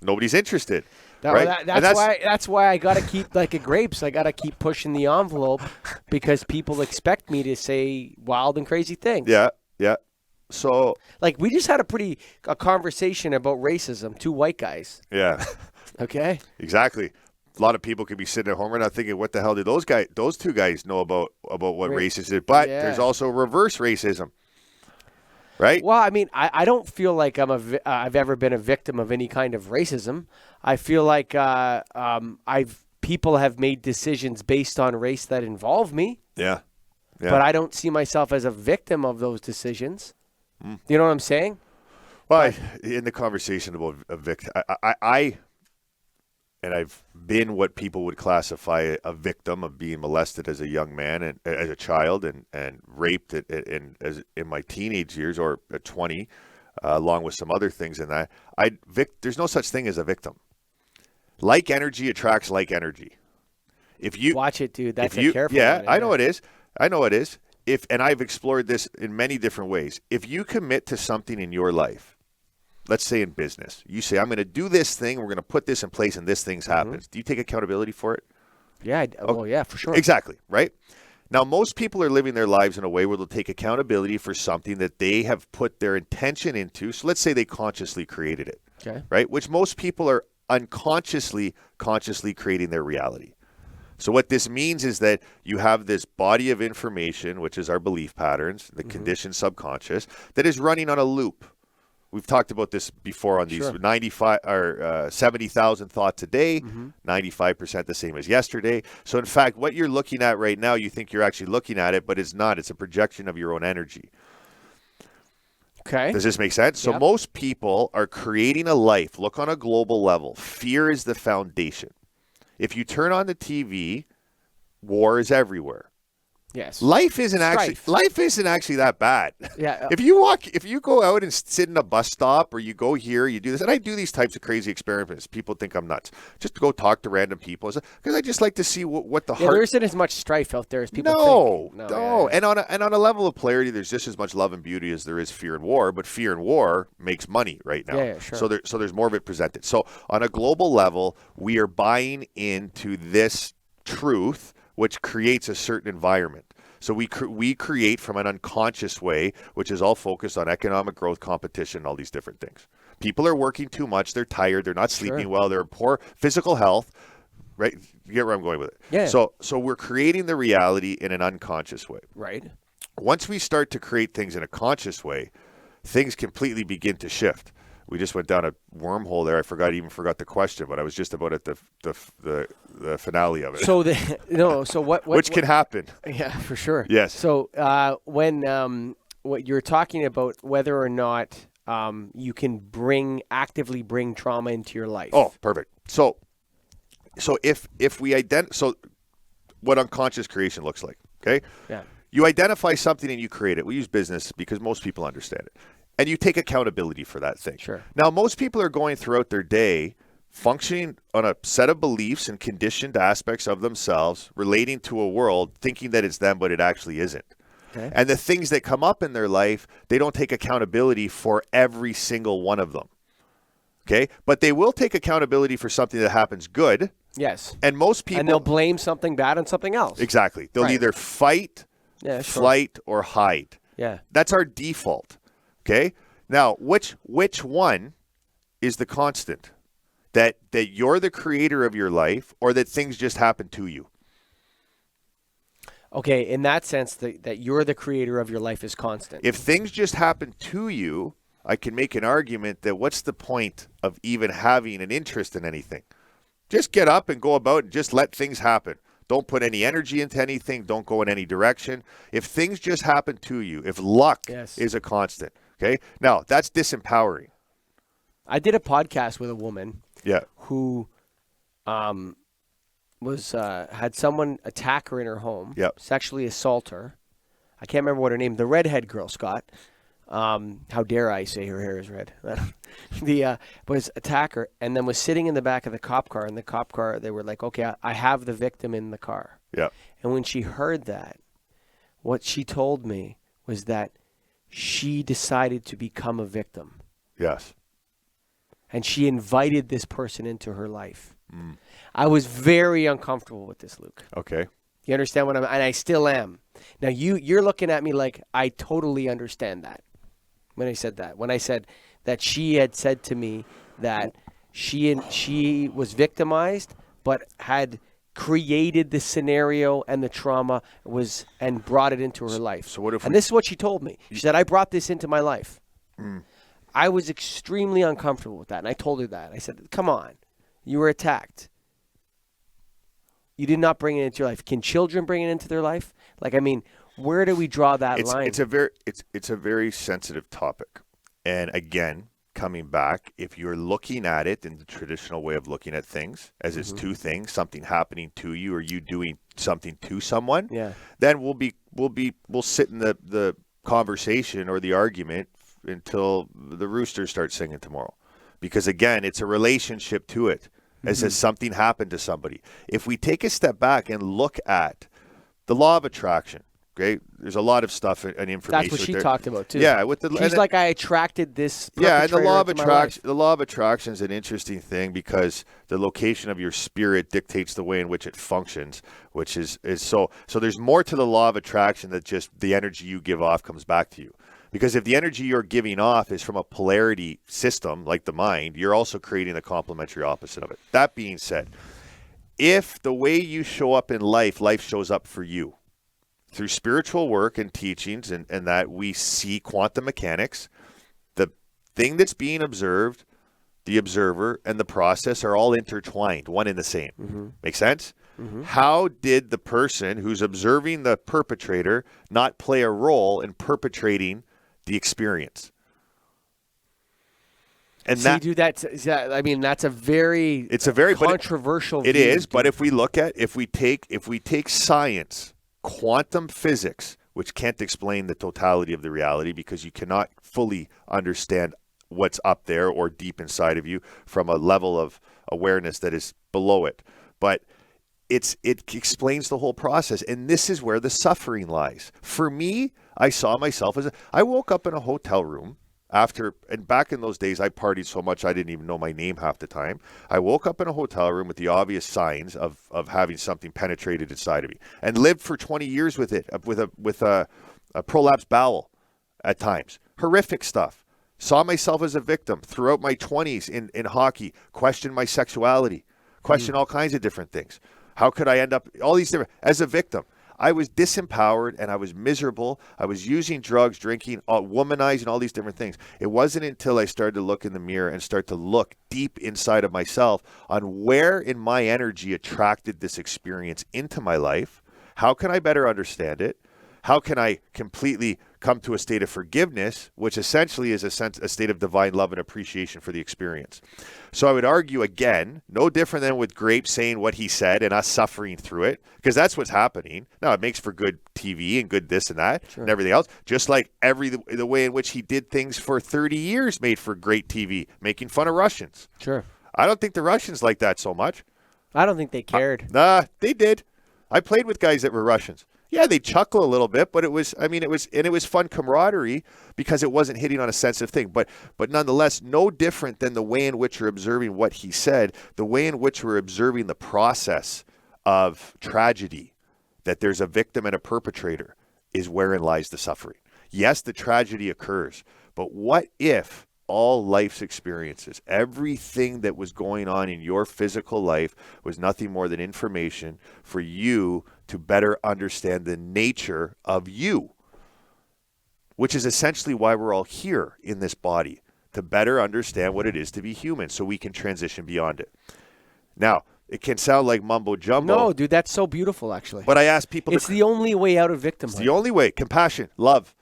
B: Nobody's interested.
A: No,
B: right?
A: that's why I got to keep like a grapes. I got to keep pushing the envelope because people expect me to say wild and crazy things.
B: Yeah. So,
A: like, we just had a conversation about racism. Two white guys.
B: Yeah.
A: Okay.
B: Exactly. A lot of people could be sitting at home right now thinking, "What the hell did those two guys know about what racism is?" But there's also reverse racism. Right?
A: Well, I mean, I don't feel like I've ever been a victim of any kind of racism. I feel like people have made decisions based on race that involve me.
B: Yeah.
A: But I don't see myself as a victim of those decisions. You know what I'm saying?
B: Well, in the conversation about a victim, and I've been what people would classify a victim of being molested as a young man and as a child and raped in my teenage years or at 20, along with some other things in that. There's no such thing as a victim. Like energy attracts like energy. If you
A: watch it, dude, that's a careful.
B: Yeah, I know it is. and I've explored this in many different ways. If you commit to something in your life, let's say in business, you say, I'm going to do this thing, we're going to put this in place, and this thing happens. Do you take accountability for it?
A: Yeah. Well, yeah, for sure.
B: Exactly, right? Now, most people are living their lives in a way where they'll take accountability for something that they have put their intention into. So let's say they consciously created it,
A: Okay.
B: right? Which most people are consciously creating their reality. So what this means is that you have this body of information, which is our belief patterns, the conditioned subconscious, that is running on a loop. We've talked about this before on these 70,000 thoughts a day, 95% the same as yesterday. So in fact, what you're looking at right now, you think you're actually looking at it, but it's not. It's a projection of your own energy.
A: Okay.
B: Does this make sense? So
A: Yep.
B: most people are creating a life. Look on a global level. Fear is the foundation. If you turn on the TV, war is everywhere.
A: Yes.
B: Life isn't
A: Strife.
B: actually that bad.
A: Yeah.
B: If you go out and sit in a bus stop, or you go here, you do this, and I do these types of crazy experiments. People think I'm nuts. Just to go talk to random people, because I just like to see what the heart.
A: There isn't as much strife out there as people think.
B: No. And on a level of polarity, there's just as much love and beauty as there is fear and war. But fear and war makes money right now.
A: Yeah, sure.
B: So there's more of it presented. So on a global level, we are buying into this truth, which creates a certain environment. So we create from an unconscious way, which is all focused on economic growth, competition, all these different things. People are working too much. They're tired. They're not sleeping well. They're in poor physical health. Right? You get where I'm going with it.
A: Yeah.
B: So we're creating the reality in an unconscious way.
A: Right.
B: Once we start to create things in a conscious way, things completely begin to shift. We just went down a wormhole there. I forgot the question, but I was just about at the finale of it.
A: So So what?
B: Which can happen.
A: Yeah, for sure.
B: Yes.
A: So when what you're talking about, whether or not you can actively bring trauma into your life.
B: Oh, perfect. So if we what unconscious creation looks like, okay?
A: Yeah.
B: You identify something and you create it. We use business because most people understand it. And you take accountability for that thing.
A: Sure.
B: Now, most people are going throughout their day functioning on a set of beliefs and conditioned aspects of themselves relating to a world, thinking that it's them, but it actually isn't.
A: Okay.
B: And the things that come up in their life, they don't take accountability for every single one of them. Okay? But they will take accountability for something that happens good.
A: Yes.
B: And most people...
A: And they'll blame something bad on something else.
B: Exactly. They'll
A: Right.
B: either fight, flight, or hide.
A: Yeah.
B: That's our default. Okay? Now, which one is the constant? That you're the creator of your life, or that things just happen to you?
A: Okay, in that sense, that you're the creator of your life is constant.
B: If things just happen to you, I can make an argument that what's the point of even having an interest in anything? Just get up and go about and just let things happen. Don't put any energy into anything. Don't go in any direction. If things just happen to you, if luck is a constant, okay? Now, that's disempowering.
A: I did a podcast with a woman who had someone attack her in her home, sexually assault her. I can't remember what her name, the redhead girl, Scott. How dare I say her hair is red? Was attack her and then was sitting in the back of the cop car. In the cop car, they were like, okay, I have the victim in the car.
B: Yeah.
A: And when she heard that, what she told me was that she decided to become a victim.
B: Yes.
A: And she invited this person into her life. I was very uncomfortable with this, Luke.
B: Okay.
A: You understand what and I still am. Now you're looking at me like I totally understand that. When I said that she had said to me that she was victimized, but had created the scenario and the trauma and brought it into her life.
B: So what if?
A: And this is what she told me. She said, "I brought this into my life." I was extremely uncomfortable with that, and I told her that. I said, "Come on, you were attacked. You did not bring it into your life. Can children bring it into their life? Like, I mean, where do we draw that line?"
B: It's a very sensitive topic. And again, coming back, if you're looking at it in the traditional way of looking at things, as it's two things, something happening to you or you doing something to someone, then we'll sit in the conversation or the argument until the roosters start singing tomorrow. Because again, it's a relationship to it. As if something happened to somebody. If we take a step back and look at the law of attraction, Okay, there's a lot of stuff and information.
A: That's what she talked about too.
B: Yeah,
A: she's like, I attracted this.
B: Yeah, and the law of
A: into my life.
B: attraction. The law of attraction is an interesting thing because the location of your spirit dictates the way in which it functions, which is so. So there's more to the law of attraction than just the energy you give off comes back to you. Because if the energy you're giving off is from a polarity system like the mind, you're also creating the complementary opposite of it. That being said, if the way you show up in life, life shows up for you. Through spiritual work and teachings and that we see quantum mechanics, the thing that's being observed, the observer, and the process are all intertwined, one and the same.
A: Mm-hmm.
B: Make sense?
A: Mm-hmm.
B: How did the person who's observing the perpetrator not play a role in perpetrating the experience? And
A: See, that's a very controversial
B: view. It is,
A: dude.
B: but if we take science, quantum physics, which can't explain the totality of the reality because you cannot fully understand what's up there or deep inside of you from a level of awareness that is below it. But it explains the whole process, and this is where the suffering lies. For me, I saw myself I woke up in a hotel room and back in those days, I partied so much I didn't even know my name half the time. I woke up in a hotel room with the obvious signs of having something penetrated inside of me, and lived for 20 years with it, with a prolapsed bowel at times. Horrific stuff. Saw myself as a victim throughout my 20s in hockey, questioned my sexuality, questioned all kinds of different things. How could I end up all these different as a victim? I was disempowered and I was miserable. I was using drugs, drinking, womanizing, all these different things. It wasn't until I started to look in the mirror and start to look deep inside of myself on where in my energy attracted this experience into my life. How can I better understand it? How can I completely come to a state of forgiveness, which essentially is a state of divine love and appreciation for the experience? So I would argue, again, no different than with Grape saying what he said and us suffering through it, because that's what's happening. Now, it makes for good TV and good this and that and everything else, just like the way in which he did things for 30 years made for great TV, making fun of Russians.
A: Sure.
B: I don't think the Russians like that so much.
A: I don't think they cared.
B: Nah, they did. I played with guys that were Russians. Yeah, they chuckle a little bit, but it was fun camaraderie because it wasn't hitting on a sensitive thing. But nonetheless, no different than the way in which you're observing what he said, the way in which we're observing the process of tragedy, that there's a victim and a perpetrator, is wherein lies the suffering. Yes, the tragedy occurs, but what if all life's experiences, everything that was going on in your physical life was nothing more than information for you to better understand the nature of you, which is essentially why we're all here in this body, to better understand what it is to be human so we can transition beyond it. Now, it can sound like mumbo jumbo.
A: No, dude, that's so beautiful, actually.
B: But I ask people...
A: It's the only way out of victimhood.
B: It's the only way. Compassion, love.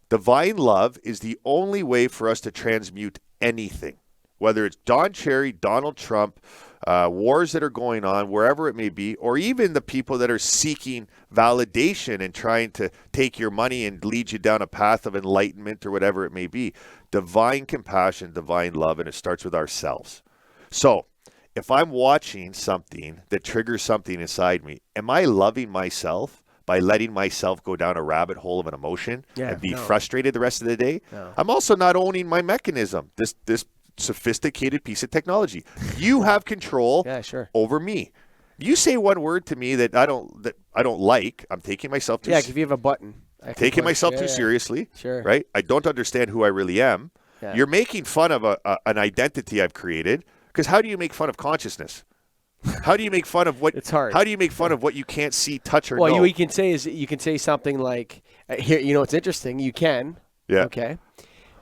B: Divine love is the only way for us to transmute anything, whether it's Don Cherry, Donald Trump, wars that are going on, wherever it may be, or even the people that are seeking validation and trying to take your money and lead you down a path of enlightenment or whatever it may be. Divine compassion, divine love, and it starts with ourselves. So if I'm watching something that triggers something inside me, am I loving myself by letting myself go down a rabbit hole of an emotion and be frustrated the rest of the day?
A: No.
B: I'm also not owning my mechanism, this sophisticated piece of technology. You have control over me. If you say one word to me that I don't like, I'm taking myself too
A: if you have a button.
B: Taking myself too seriously.
A: Sure.
B: Right? I don't understand who I really am.
A: Yeah.
B: You're making fun of an identity I've created, because how do you make fun of consciousness? How do you make fun of what?
A: It's hard.
B: How do you make fun of what you can't see, touch, or know?
A: Well, you can say something like, here. You know, it's interesting. You can.
B: Yeah.
A: Okay.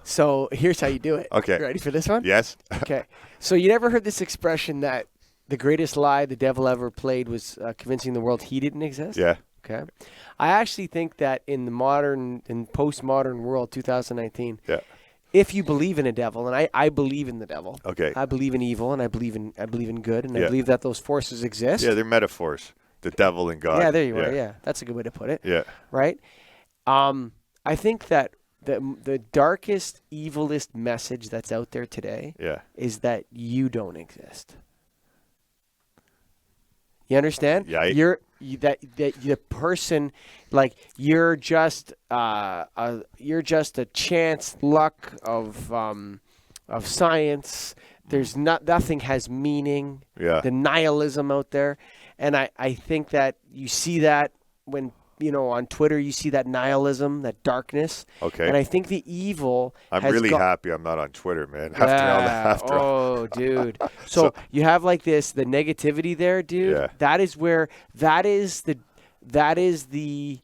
A: So here's how you do it.
B: Okay.
A: You ready for this one?
B: Yes.
A: Okay. So you never heard this expression that the greatest lie the devil ever played was convincing the world he didn't exist?
B: Yeah.
A: Okay. I actually think that in the postmodern world, 2019.
B: Yeah.
A: If you believe in a devil, and I believe in the devil.
B: Okay.
A: I believe in evil, and I believe in good, and I believe that those forces exist.
B: Yeah, they're metaphors. The devil and God.
A: Yeah, there you are. Yeah, that's a good way to put it.
B: Yeah.
A: Right. I think that the darkest, evilest message that's out there today is that you don't exist. You understand?
B: Yeah.
A: the person, like you're just a chance luck of science. There's nothing has meaning.
B: Yeah.
A: The nihilism out there, and I think that you see that when on Twitter you see that nihilism, that darkness.
B: Okay.
A: And I think the evil.
B: I'm
A: has
B: really happy I'm not on Twitter, man. After
A: dude. So you have like the negativity there, dude.
B: Yeah.
A: That is the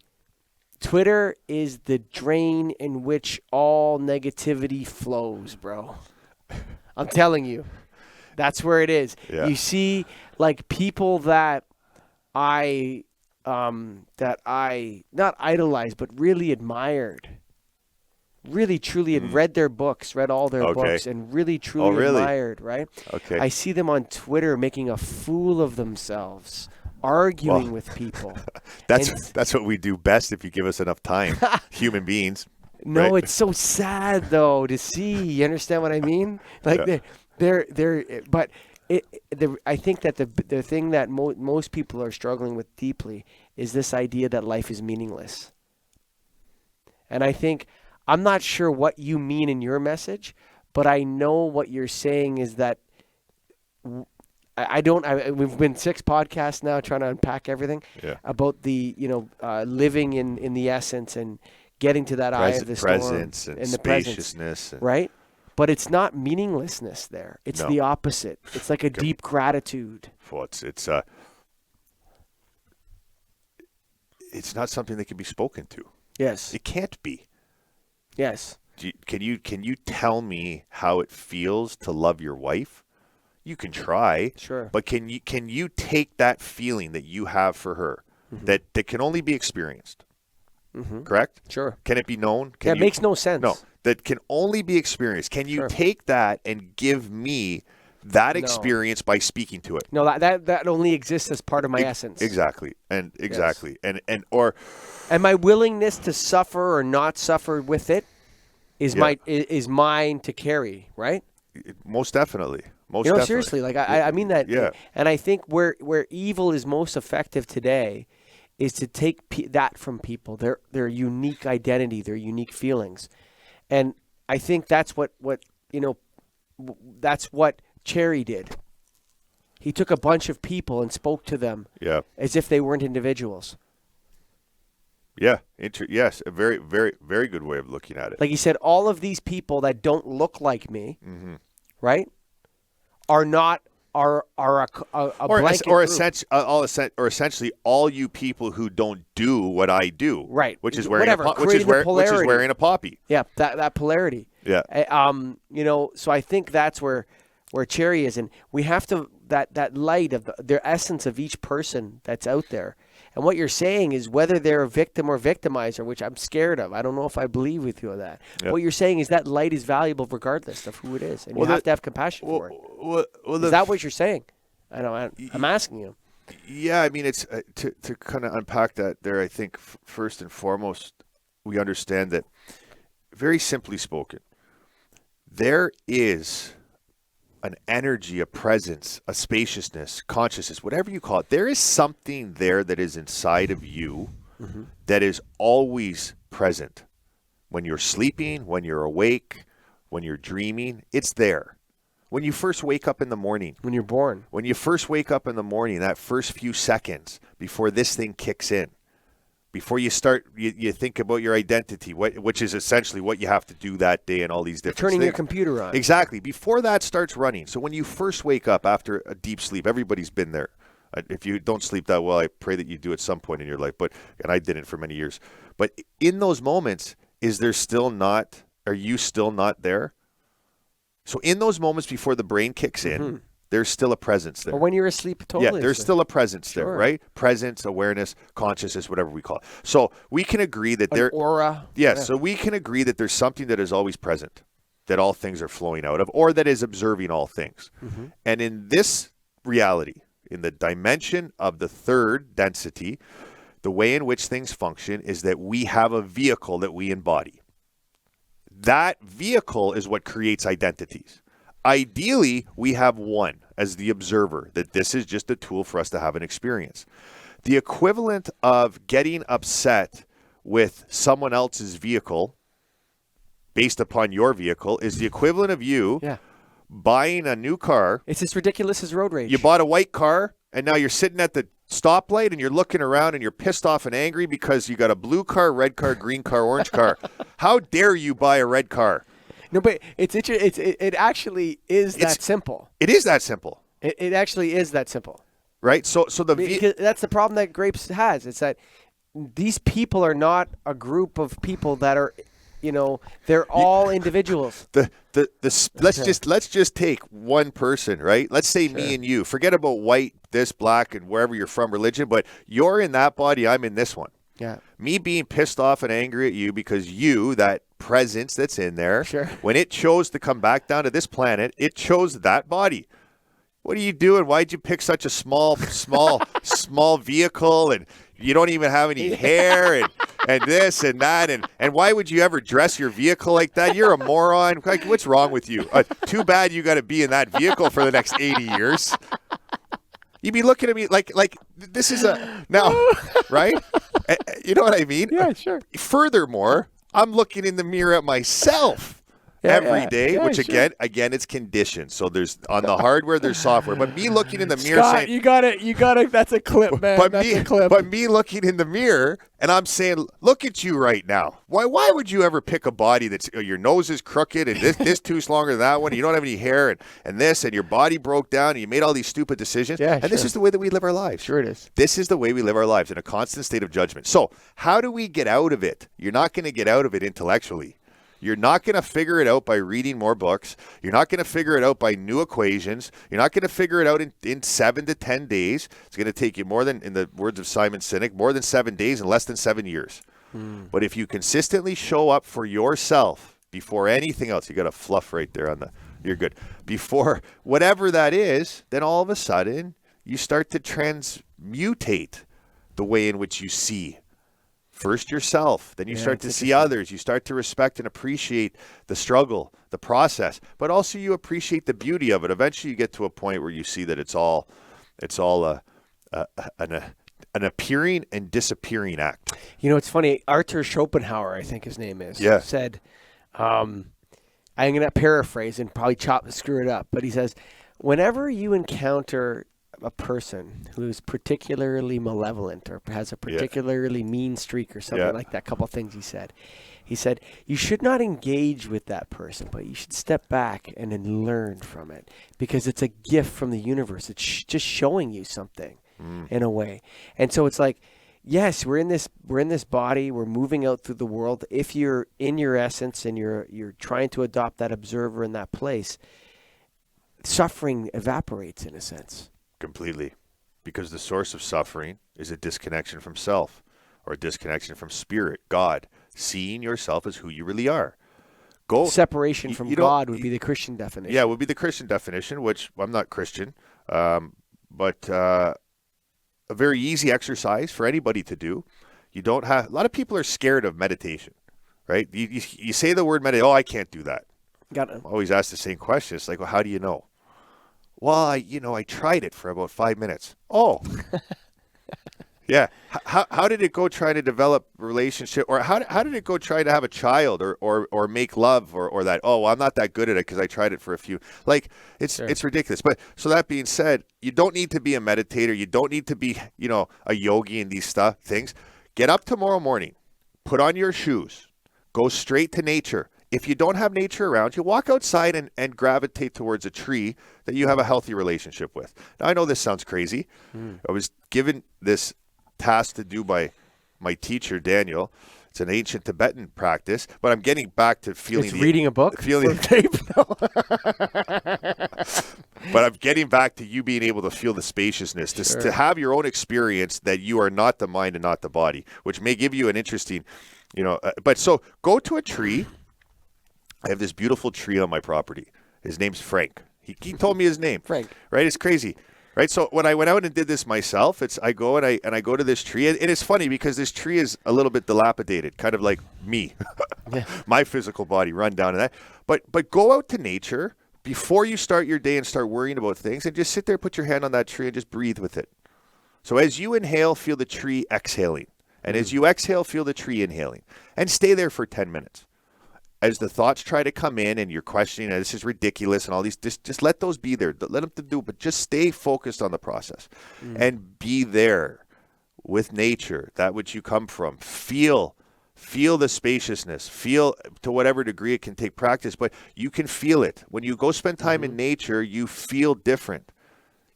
A: Twitter is the drain in which all negativity flows, bro. I'm telling you. That's where it is.
B: Yeah.
A: You see like people that I not idolized but really admired. Really truly had read their books, read all their books, and really truly admired, right?
B: Okay.
A: I see them on Twitter making a fool of themselves, arguing with people.
B: That's what we do best if you give us enough time. Human beings.
A: No,
B: right?
A: it's so sad though to see. You understand what I mean? Like I think that the thing that most people are struggling with deeply is this idea that life is meaningless. And I think I'm not sure what you mean in your message, but I know what you're saying is that we've been 6 podcasts now trying to unpack everything about the living in the essence and getting to that eye of the storm
B: presence and
A: the
B: spaciousness,
A: right? But it's not meaninglessness there. It's the opposite. It's like a deep gratitude.
B: Well, it's not something that can be spoken to.
A: Yes.
B: It can't be.
A: Yes.
B: Can you tell me how it feels to love your wife? You can try.
A: Sure.
B: But can you take that feeling that you have for her that can only be experienced? Correct?
A: Sure.
B: Can it be known?
A: It makes no sense.
B: No, that can only be experienced. Can you take that and give me that experience by speaking to it?
A: No, that only exists as part of my essence.
B: Exactly. And
A: my willingness to suffer or not suffer with it is mine to carry, right?
B: Most definitely. Definitely.
A: Seriously, like I mean that.
B: Yeah.
A: And I think where evil is most effective today is to take that from people, their unique identity, their unique feelings. And I think that's what Cherry did. He took a bunch of people and spoke to them as if they weren't individuals.
B: Yeah. Yes. A very, very, very good way of looking at it.
A: Like he said, all of these people that don't look like me, right, are not are a blanket group.
B: Essentially all you people who don't do what I do,
A: right?
B: Which is wearing a poppy.
A: Yeah, that polarity.
B: Yeah.
A: So I think that's where Cherry is, and we have to that light of their essence of each person that's out there. And what you're saying is whether they're a victim or victimizer, which I'm scared of. I don't know if I believe with you on that. Yep. What you're saying is that light is valuable regardless of who it is. And you have to have compassion for it. Is that what you're saying? I'm asking you.
B: Yeah, I mean, it's to kind of unpack that there, I think first and foremost, we understand that, very simply spoken, there is an energy, a presence, a spaciousness, consciousness, whatever you call it. There is something there that is inside of you that is always present. When you're sleeping, when you're awake, when you're dreaming, it's there. When you first wake up in the morning.
A: When you're born.
B: When you first wake up in the morning, that first few seconds before this thing kicks in, before you start, you think about your identity, which is essentially what you have to do that day and all these different
A: Turning
B: things.
A: your computer on.
B: Exactly. Before that starts running. So when you first wake up after a deep sleep, everybody's been there. If you don't sleep that well, I pray that you do at some point in your life. And I didn't for many years. But in those moments, are you still not there? So in those moments before the brain kicks in, there's still a presence there.
A: Or when you're asleep, totally.
B: Yeah, there's still a presence there, right? Presence, awareness, consciousness, whatever we call it. So we can agree that
A: aura.
B: Yes, so we can agree that there's something that is always present, that all things are flowing out of, or that is observing all things. And in this reality, in the dimension of the third density, the way in which things function is that we have a vehicle that we embody. That vehicle is what creates identities. Ideally, we have one as the observer, that this is just a tool for us to have an experience. the equivalent of getting upset with someone else's vehicle based upon your vehicle is the equivalent of you buying a new car.
A: It's as ridiculous as road rage.
B: You bought a white car, and now you're sitting at the stoplight, and you're looking around, and you're pissed off and angry because you got a blue car, red car, green car, orange car. How dare you buy a red car?
A: No, but it actually is that simple.
B: It is that simple.
A: It actually is that simple.
B: Right? So
A: because that's the problem that Grapes has. It's that these people are not a group of people that are, they're all individuals.
B: Let's just take one person, right? Let's say me and you. Forget about white, this, black, and wherever you're from, religion, but you're in that body, I'm in this one.
A: Yeah.
B: Me being pissed off and angry at you because you, that presence that's in there, when it chose to come back down to this planet, it chose that body. What are you doing? Why'd you pick such a small vehicle, and you don't even have any hair, and this and that, and why would you ever dress your vehicle like that? You're a moron. Like, what's wrong with you? Too bad you got to be in that vehicle for the next 80 years. You'd be looking at me like this is right? You know what I mean?
A: Yeah, sure.
B: Furthermore, I'm looking in the mirror at myself. Every day, which again, it's conditioned. So there's on the hardware, there's software. But me looking in the mirror,
A: Scott,
B: saying,
A: you got it. That's a clip, man. That's a clip.
B: But me looking in the mirror, and I'm saying, look at you right now. Why would you ever pick a body that's your nose is crooked and this tooth's longer than that one? You don't have any hair and this, and your body broke down, and you made all these stupid decisions.
A: Yeah,
B: and this is the way that we live our lives.
A: Sure it is.
B: This is the way we live our lives in a constant state of judgment. So how do we get out of it? You're not going to get out of it intellectually. You're not going to figure it out by reading more books. You're not going to figure it out by new equations. You're not going to figure it out in 7 to 10 days. It's going to take you more than, in the words of Simon Sinek, more than 7 days and less than 7 years. But if you consistently show up for yourself before anything else, you got a fluff right there you're good. Before whatever that is, then all of a sudden you start to transmutate the way in which you see. First yourself, then you start to see others. You start to respect and appreciate the struggle, the process, but also you appreciate the beauty of it. Eventually you get to a point where you see that it's all an appearing and disappearing act.
A: It's funny. Arthur Schopenhauer, I think his name is, said, I'm going to paraphrase and probably screw it up, but he says, whenever you encounter a person who's particularly malevolent or has a particularly mean streak or something like that, couple things he said you should not engage with that person, but you should step back and then learn from it, because it's a gift from the universe. It's just showing you something in a way. And so it's like, yes, we're in this body, we're moving out through the world. If you're in your essence and you're trying to adopt that observer in that place, suffering evaporates in a sense.
B: Completely. Because the source of suffering is a disconnection from self, or a disconnection from spirit, God, seeing yourself as who you really are.
A: Separation from God would be the Christian definition.
B: Yeah, would be the Christian definition, which I'm not Christian, but a very easy exercise for anybody to do. You don't have, a lot of people are scared of meditation, right? You say the word meditate, I can't do that.
A: Got it.
B: Always ask the same question. It's like, well, how do you know? Well, I tried it for about 5 minutes. Oh, yeah. How did it go trying to develop a relationship, or how did it go try to have a child or make love or that? Oh, well, I'm not that good at it because I tried it for a few. Like it's ridiculous. But so that being said, you don't need to be a meditator. You don't need to be a yogi and these things. Get up tomorrow morning, put on your shoes, go straight to nature. If you don't have nature around you, walk outside and gravitate towards a tree that you have a healthy relationship with. Now, I know this sounds crazy. I was given this task to do by my teacher, Daniel. It's an ancient Tibetan practice, but I'm getting back to feeling...
A: It's reading a book?
B: Feeling
A: tape? No.
B: But I'm getting back to you being able to feel the spaciousness, to have your own experience that you are not the mind and not the body, which may give you an interesting... but so go to a tree... I have this beautiful tree on my property. His name's Frank. He told me his name.
A: Frank.
B: Right? It's crazy. Right? So when I went out and did this myself, I go to this tree. And it's funny because this tree is a little bit dilapidated, kind of like me. My physical body run down and that. But go out to nature before you start your day and start worrying about things, and just sit there, put your hand on that tree and just breathe with it. So as you inhale, feel the tree exhaling. And as you exhale, feel the tree inhaling. And stay there for 10 minutes. As the thoughts try to come in and you're questioning, this is ridiculous and all these, just let those be there. Let them do it, but just stay focused on the process. And be there with nature, that which you come from. Feel the spaciousness. Feel, to whatever degree it can take practice, but you can feel it. When you go spend time in nature, you feel different.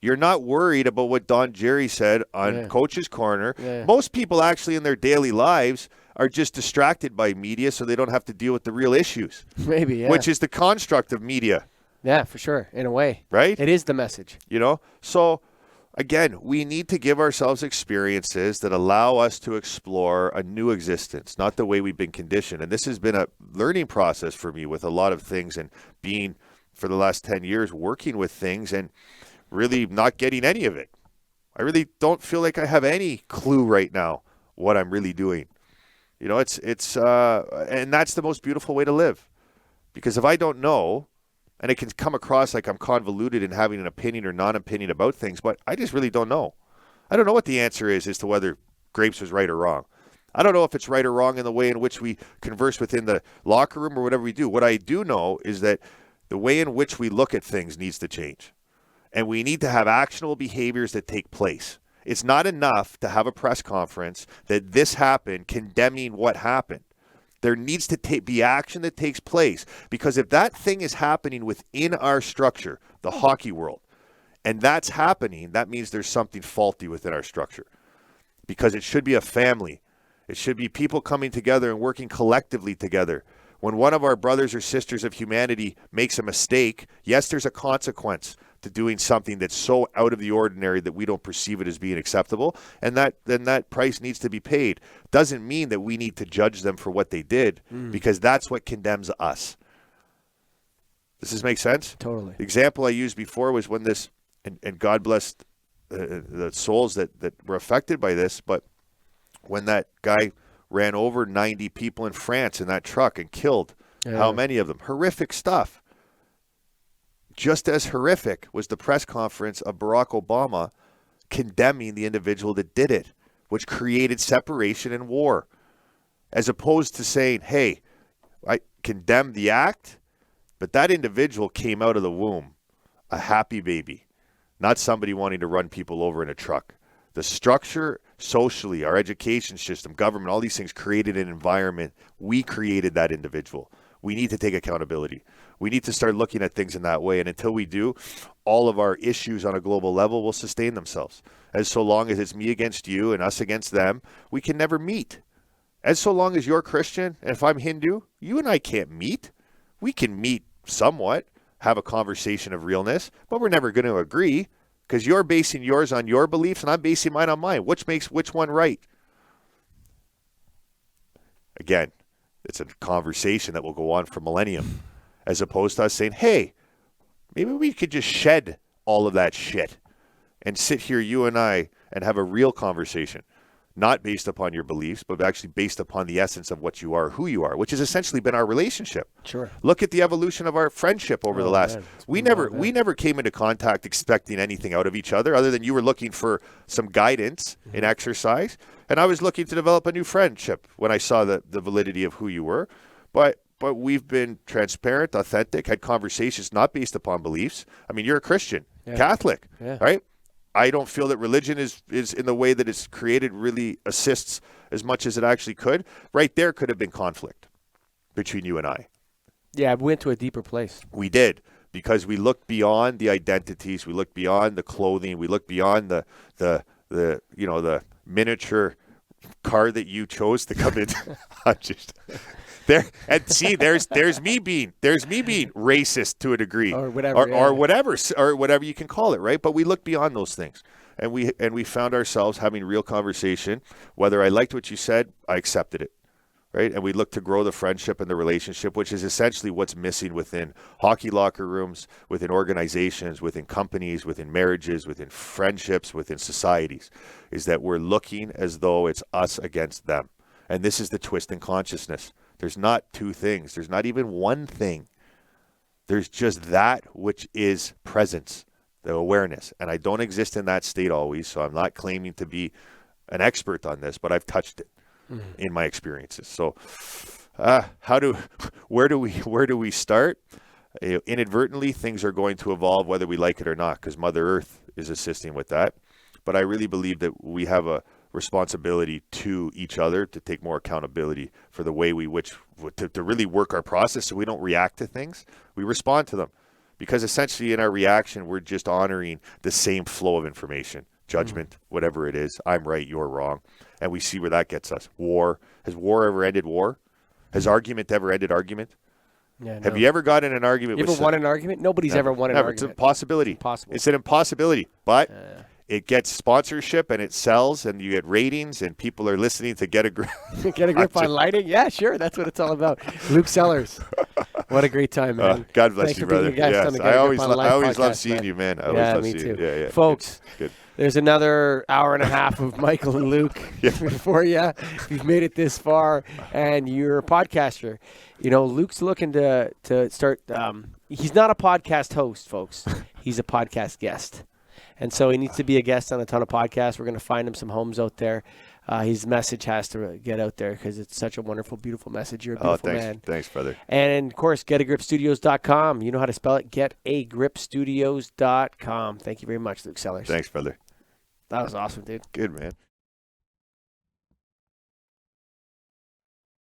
B: You're not worried about what Don Jerry said on Coach's Corner. Yeah. Most people actually in their daily lives are just distracted by media so they don't have to deal with the real issues.
A: Maybe, yeah.
B: Which is the construct of media.
A: Yeah, for sure, in a way.
B: Right?
A: It is the message.
B: So again, we need to give ourselves experiences that allow us to explore a new existence, not the way we've been conditioned. And this has been a learning process for me with a lot of things, and being, for the last 10 years, working with things and really not getting any of it. I really don't feel like I have any clue right now what I'm really doing. And that's the most beautiful way to live. Because if I don't know, and it can come across like I'm convoluted in having an opinion or non-opinion about things, but I just really don't know. I don't know what the answer is as to whether Grapes was right or wrong. I don't know if it's right or wrong in the way in which we converse within the locker room or whatever we do. What I do know is that the way in which we look at things needs to change. And we need to have actionable behaviors that take place. It's not enough to have a press conference that this happened, condemning what happened. There needs to be action that takes place. Because if that thing is happening within our structure, the hockey world, and that's happening, that means there's something faulty within our structure. Because it should be a family. It should be people coming together and working collectively together. When one of our brothers or sisters of humanity makes a mistake, yes, there's a consequence to doing something that's so out of the ordinary that we don't perceive it as being acceptable, and then that price needs to be paid. Doesn't mean that we need to judge them for what they did, because that's what condemns us. Does this make sense?
A: Totally.
B: The example I used before was when this, and God bless the souls that were affected by this, but when that guy ran over 90 people in France in that truck and killed how many of them? Horrific stuff. Just as horrific was the press conference of Barack Obama condemning the individual that did it, which created separation and war, as opposed to saying, hey, I condemn the act, but that individual came out of the womb a happy baby, not somebody wanting to run people over in a truck. The structure, socially, our education system, government, all these things created an environment. We created that individual. We need to take accountability. We need to start looking at things in that way. And until we do, all of our issues on a global level will sustain themselves. As so long as it's me against you and us against them, we can never meet. As so long as you're Christian and if I'm Hindu, you and I can't meet. We can meet somewhat, have a conversation of realness, but we're never going to agree because you're basing yours on your beliefs and I'm basing mine on mine. Which makes which one right? Again, it's a conversation that will go on for millennium, as opposed to us saying, hey, maybe we could just shed all of that shit and sit here, you and I, and have a real conversation, not based upon your beliefs, but actually based upon the essence of what you are, who you are, which has essentially been our relationship.
A: Sure.
B: Look at the evolution of our friendship over the last. We never came into contact expecting anything out of each other, other than you were looking for some guidance in exercise, and I was looking to develop a new friendship when I saw the validity of who you were. But we've been transparent, authentic, had conversations not based upon beliefs. I mean, you're a Christian, Catholic, right? I don't feel that religion is in the way that it's created really assists as much as it actually could. Right there could have been conflict between you and I.
A: Yeah, we went to a deeper place.
B: We did, because we looked beyond the identities, we looked beyond the clothing, we looked beyond the miniature car that you chose to come in. I'm just there, and see, there's me being racist to a degree,
A: or whatever,
B: or whatever you can call it, right? But we look beyond those things, and we found ourselves having real conversation. Whether I liked what you said, I accepted it, right? And we look to grow the friendship and the relationship, which is essentially what's missing within hockey locker rooms, within organizations, within companies, within marriages, within friendships, within societies, is that we're looking as though it's us against them. And this is the twist in consciousness. There's not two things. There's not even one thing. There's just that which is presence. the awareness. And I don't exist in that state always, so I'm not claiming to be an expert on this, but I've touched it in my experiences. So where do we start? Inadvertently, things are going to evolve whether we like it or not, because Mother Earth is assisting with that. But I really believe that we have a responsibility to each other to take more accountability for the way to really work our process, so we don't react to things. We respond to them, because essentially in our reaction, we're just honoring the same flow of information, judgment, whatever it is. I'm right, you're wrong. And we see where that gets us. War. Has war ever ended war? Has argument ever ended argument?
A: Yeah,
B: Have you ever gotten in an argument
A: You
B: with
A: ever won an argument? Nobody's ever won an
B: Never.
A: argument.
B: It's an impossibility.
A: Impossible.
B: It's an impossibility. But it gets sponsorship and it sells and you get ratings and people are listening to Get a Grip.
A: Get a grip on lighting? Yeah, sure. That's what it's all about. Luke Sellars. What a great time, man.
B: God bless
A: Thanks
B: you,
A: for being
B: brother.
A: a guest
B: Yes,
A: on the Get
B: I
A: a Grip
B: always,
A: on Life
B: I always
A: podcast,
B: love seeing
A: man.
B: you, man. I always
A: Yeah,
B: love
A: me
B: seeing
A: too.
B: you. Yeah.
A: Folks,
B: Good.
A: there's another hour and a half of Michael and Luke for you. If you've made it this far and you're a podcaster, Luke's looking to start. He's not a podcast host, folks. He's a podcast guest. And so he needs to be a guest on a ton of podcasts. We're going to find him some homes out there. His message has to get out there because it's such a wonderful, beautiful message. You're a beautiful man.
B: Thanks, brother.
A: And, of course, getagripstudios.com. You know how to spell it. Getagripstudios.com. Thank you very much, Luke Sellars.
B: Thanks, brother.
A: That was awesome, dude.
B: Good, man.